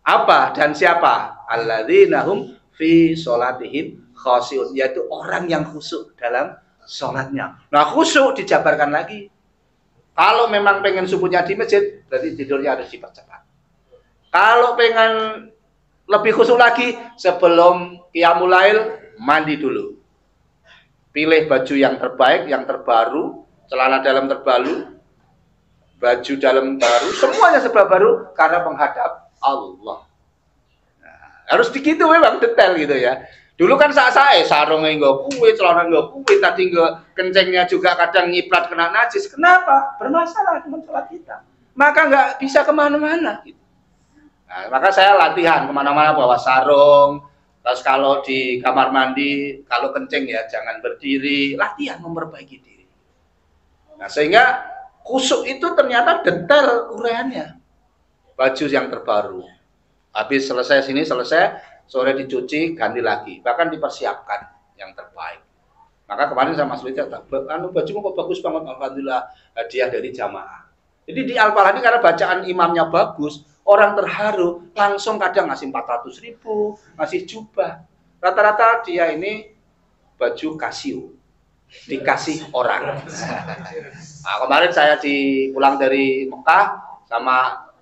[SPEAKER 5] Apa dan siapa? Alladzina hum fi sholatihim khashi'un, yaitu orang yang khusyuk dalam sholatnya. Nah, khusyuk dijabarkan lagi. Kalau memang pengen subuhnya di masjid, berarti tidurnya harus dipercepat. Kalau pengen lebih khusyuk lagi, sebelum qiyamul lail, mandi dulu. Pilih baju yang terbaik, yang terbaru, celana dalam terbaru, baju dalam baru, semuanya serba baru karena menghadap Allah. Nah, harus begitu memang detail gitu ya. Dulu kan saya sarungnya nggak kuwi, celana nggak kuwi, tadi nggak kencengnya juga kadang nyiprat kena najis. Kenapa? Bermasalah dengan sholat kita. Maka nggak bisa kemana-mana. Gitu. Nah, maka saya latihan kemana-mana bawa sarung. Terus kalau di kamar mandi, kalau kenceng ya jangan berdiri. Latihan memperbaiki diri. Nah, sehingga khusyuk itu ternyata detail uraiannya. Baju yang terbaru. Habis selesai sini, selesai, sore dicuci, ganti lagi. Bahkan dipersiapkan yang terbaik. Maka kemarin sama Mas Lita, bajumu kok bagus banget, alhamdulillah, hadiah dari jamaah. Jadi di Al-Falah ini karena bacaan imamnya bagus, orang terharu, langsung kadang ngasih 400.000, ngasih jubah. Rata-rata dia ini baju Casio, dikasih orang. Nah, kemarin saya pulang dari Mekah,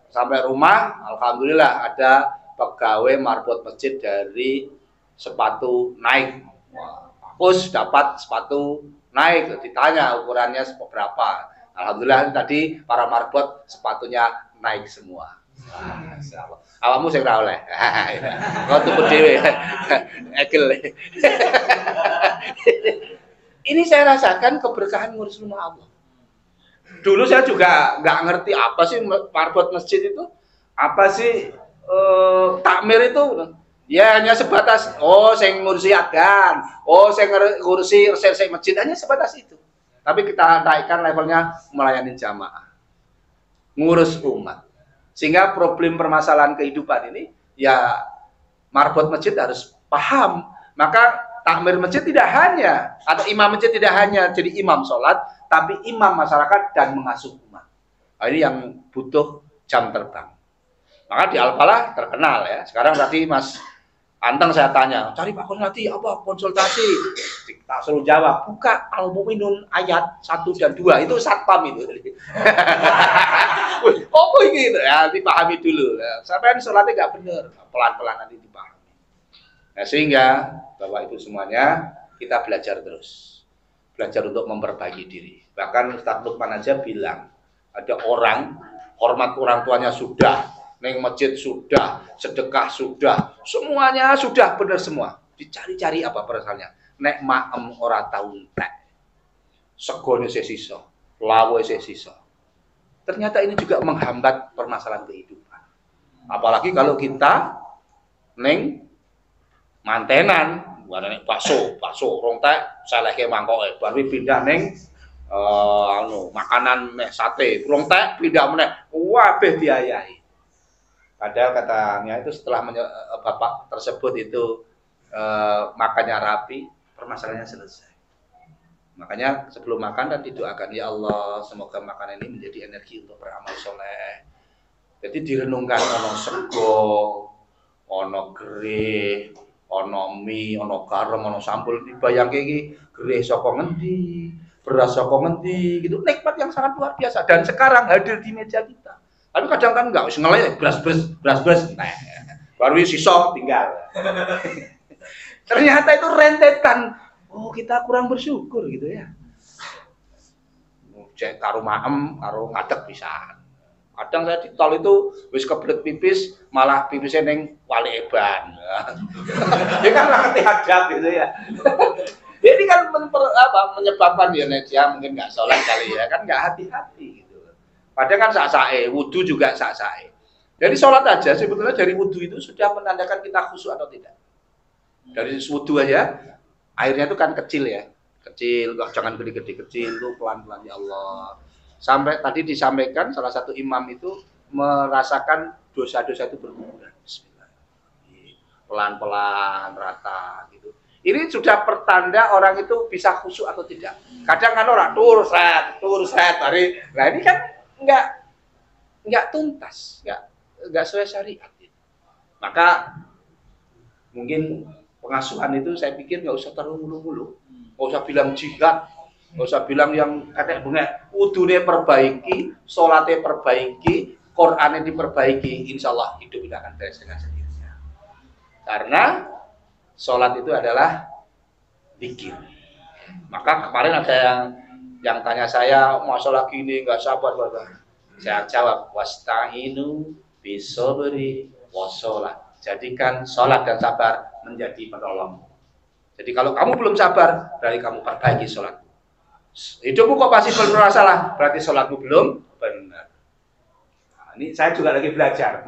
[SPEAKER 5] sampai rumah, alhamdulillah ada pegawai marbot masjid dari sepatu naik. Bagus, dapat sepatu naik. Ditanya ukurannya seberapa. Alhamdulillah tadi para marbot sepatunya naik semua. Masyaallah. Awakmu sing ra oleh. Kok tuku dhewe. Egel. Ini saya rasakan keberkahan ngurus rumah Allah. Dulu saya juga nggak ngerti apa sih marbot masjid itu, apa sih takmir itu. Ya hanya sebatas, saya ngurusi adan, saya ngurusi resepsi masjid, hanya sebatas itu. Tapi kita naikkan levelnya melayani jamaah, ngurus umat. Sehingga problem permasalahan kehidupan ini, ya marbot masjid harus paham. Maka takmir masjid tidak hanya, atau imam masjid tidak hanya jadi imam sholat, tapi imam masyarakat dan mengasuh umat. Nah, ini yang butuh jam terbang. Maka di Al-Falah terkenal ya. Sekarang tadi Mas Anteng saya tanya, cari Pak Kusnadi apa konsultasi? Tak suruh jawab, buka Al-Mu'minun ayat 1 dan 2, itu satpam itu. Apa ini? Ya, dipahami dulu. Ya, sampai sholatnya nggak benar, pelan-pelan nanti dipahami. Nah, sehingga Bapak Ibu semuanya kita belajar terus, belajar untuk memperbaiki diri. Bahkan Ustaz Lukman aja bilang, ada orang hormat orang tuanya sudah, neng masjid sudah, sedekah sudah, semuanya sudah benar semua. Dicari-cari apa perasaannya? Nek maem ora tau entek. Segone sesisa, lawe sesisa. Ternyata ini juga menghambat permasalahan kehidupan. Apalagi kalau kita neng mantenan, bukan nek bakso rong tek seleke mangkoke, baru pindah neng makanan nek sate, rong tek pindah meneh, kabeh diayahi. Padahal katanya itu setelah bapak tersebut itu makannya rapi, permasalahannya selesai. Makanya sebelum makan dan didoakan, ya Allah, semoga makanan ini menjadi energi untuk beramal soleh. Jadi direnungkan, ono sego, ono gereh, ono mie, ono garam, ono sambal, dibayangke iki gereh saka ngendi, beras saka ngendi, gitu. Nikmat yang sangat luar biasa dan sekarang hadir di meja kita. Tapi kadang kan enggak, wis ngelek beras. Nah, baru sisa tinggal. Ternyata itu rentetan. Oh, kita kurang bersyukur gitu ya. Cek karo maem, karo ngadeg pisan. Kadang saya di tol itu wis kebelet pipis, malah pipisnya ning wali eban. Ya kan lah ketiadab gitu ya. Ini kan menyebabkan ya dia mungkin nggak sholat kali ya, kan nggak hati-hati gitu. Padahal kan sak-sae, wudu juga sak-sae. Jadi sholat aja sebetulnya dari wudu itu sudah menandakan kita khusyuk atau tidak. Dari wudu aja, airnya itu kan kecil ya, kecil, jangan gede-gede, kecil tuh pelan-pelan ya Allah. Sampai tadi disampaikan salah satu imam itu merasakan dosa-dosa itu berkurang. Bismillah. Pelan-pelan, rata gitu. Ini sudah pertanda orang itu bisa khusyuk atau tidak. Kadang kan orang tur set, hari. Nah ini kan enggak tuntas, enggak sesuai syariat. Maka mungkin pengasuhan itu saya pikir nggak usah terlalu mulu-mulu, nggak usah bilang jihad, nggak usah bilang yang kayak bengek, wudhunya perbaiki, sholatnya perbaiki, Qurannya diperbaiki, insya Allah hidup kita akan beres dengan sendirinya. Karena sholat itu adalah zikir. Maka kemarin ada yang tanya saya, masalah gini nggak sabar, saya jawab, wasta'inu bisobri washolat. Jadikan sholat dan sabar menjadi penolong. Jadi kalau kamu belum sabar, berarti kamu perbaiki sholat. Hidupmu kok pasti bermasalah, berarti sholatmu belum benar. Nah, ini saya juga lagi belajar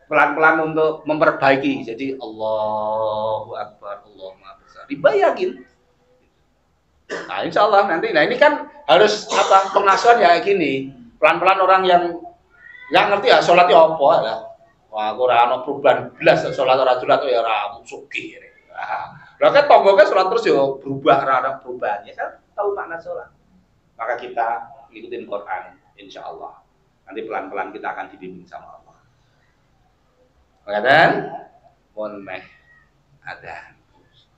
[SPEAKER 5] pelan-pelan untuk memperbaiki. Jadi Allahu Akbar, Allahu Akbar. Dibayangin. Nah, insya Allah nanti. Nah ini kan harus pengasuhan ya gini. Pelan-pelan orang yang nggak ngerti ya sholatnya apa ya. Wah, aku ora ana perubahan blas sholat ora julat ya ora musuki. Lah kan tonggoke sholat terus ya berubah ora perubahan ya kan tahu makna sholat. Maka kita ngikutin Quran insyaallah. Nanti pelan-pelan kita akan dibimbing sama Allah. Ngaten? Pun meh ada.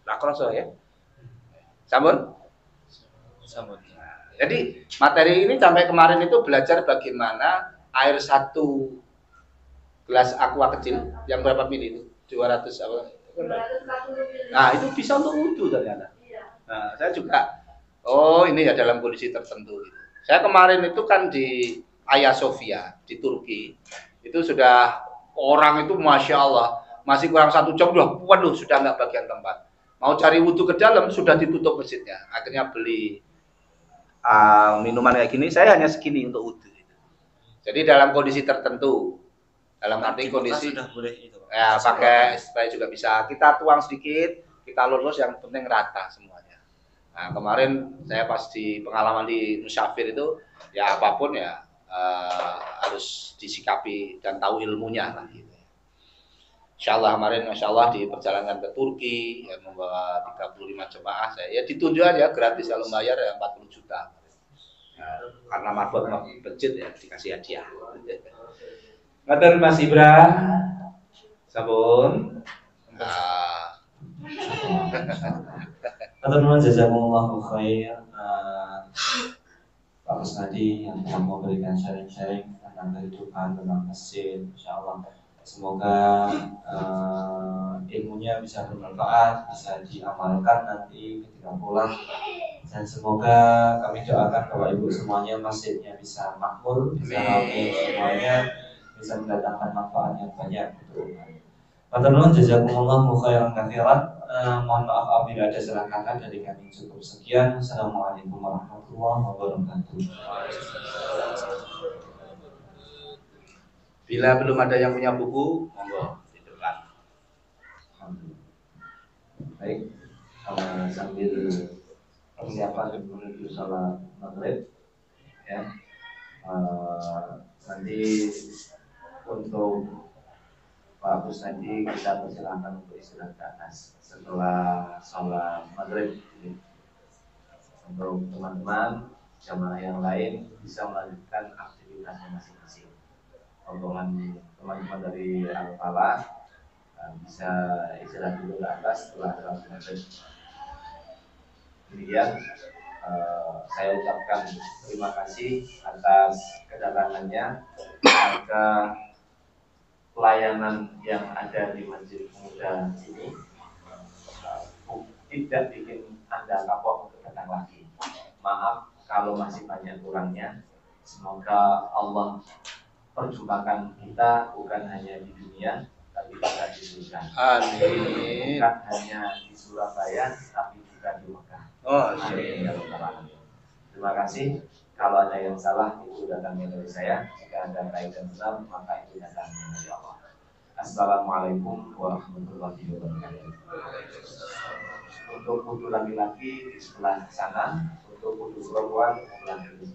[SPEAKER 5] Ra kroso ya. Sampun? Sampun. Jadi materi ini sampai kemarin itu belajar bagaimana air 1 gelas aqua kecil yang berapa mili itu? 200 apa? 240. Nah, itu bisa untuk wudhu ternyata. Nah, saya juga ini ya dalam kondisi tertentu gitu. Saya kemarin itu kan di Hagia Sophia di Turki. Itu sudah orang itu Masya Allah masih kurang 1 jam waduh sudah nggak bagian tempat. Mau cari wudhu ke dalam sudah ditutup masjidnya. Akhirnya beli minuman kayak gini, saya hanya segini untuk wudhu. Jadi dalam kondisi tertentu, dalam arti kondisi sudah boleh itu. Ya pakai spray juga bisa. Kita tuang sedikit, kita lurus, yang penting rata semuanya. Nah kemarin saya pas di pengalaman di Musyafir itu, ya apapun ya harus disikapi dan tahu ilmunya lah gitu. Insya Allah kemarin Masya Allah di perjalanan ke Turki ya, membawa 35 jemaah saya ya ditunjuk aja gratis, kalau bayar ya 40 juta. Nah, karena marbot budget ya dikasih hadiah. Ngatur Mas Ibra, sabun.
[SPEAKER 2] Ngatur nuwun jazakumullahu khair. Pak Kusnadi yang telah memberikan sharing-sharing tentang kehidupan, tentang masjid, insyaallah. Semoga ilmunya bisa bermanfaat, bisa diamalkan nanti ketika pulang. Dan semoga kami doakan Bapak Ibu semuanya masjidnya bisa makmur, bisa ramai semuanya, bisa mendatangkan manfaat yang banyak untuk umat. Matur nuwun jazakumullahu khairan katsiran. Mohon maaf apabila ada salah kata dari kami. Cukup sekian. Assalamualaikum warahmatullahi wabarakatuh.
[SPEAKER 5] Bila belum ada yang punya buku, monggo di depan.
[SPEAKER 2] Baik, sambil persiapan menuju salat maghrib, ya. Nanti untuk
[SPEAKER 6] Pak Kusnadi kita persilahkan untuk istirahat ke atas setelah sholat maghrib. Untuk teman-teman jamaah yang lain bisa melanjutkan aktivitasnya masing-masing. Rombongan teman-teman dari Al-Falah bisa istirahat dulu ke atas setelah sholat maghrib. Kemudian saya ucapkan terima kasih atas kedatangannya, agar pelayanan yang ada di Masjid Pemuda ini tidak bikin Anda kapok untuk datang lagi. Maaf kalau masih banyak kurangnya. Semoga Allah perjumpakan kita bukan hanya di dunia, tapi juga di surga.
[SPEAKER 5] Amin.
[SPEAKER 6] Bukan hanya di Surabaya, tapi juga di Mekah.
[SPEAKER 5] Oh,
[SPEAKER 6] Amin. Terima kasih. Kalau ada yang salah itu datangnya dari saya. Jika ada kaitan benar maka itu datangnya dari Allah. Assalamualaikum warahmatullahi wabarakatuh. Untuk wudhu laki-laki di sebelah sana, untuk wudhu perempuan di sebelah kiri.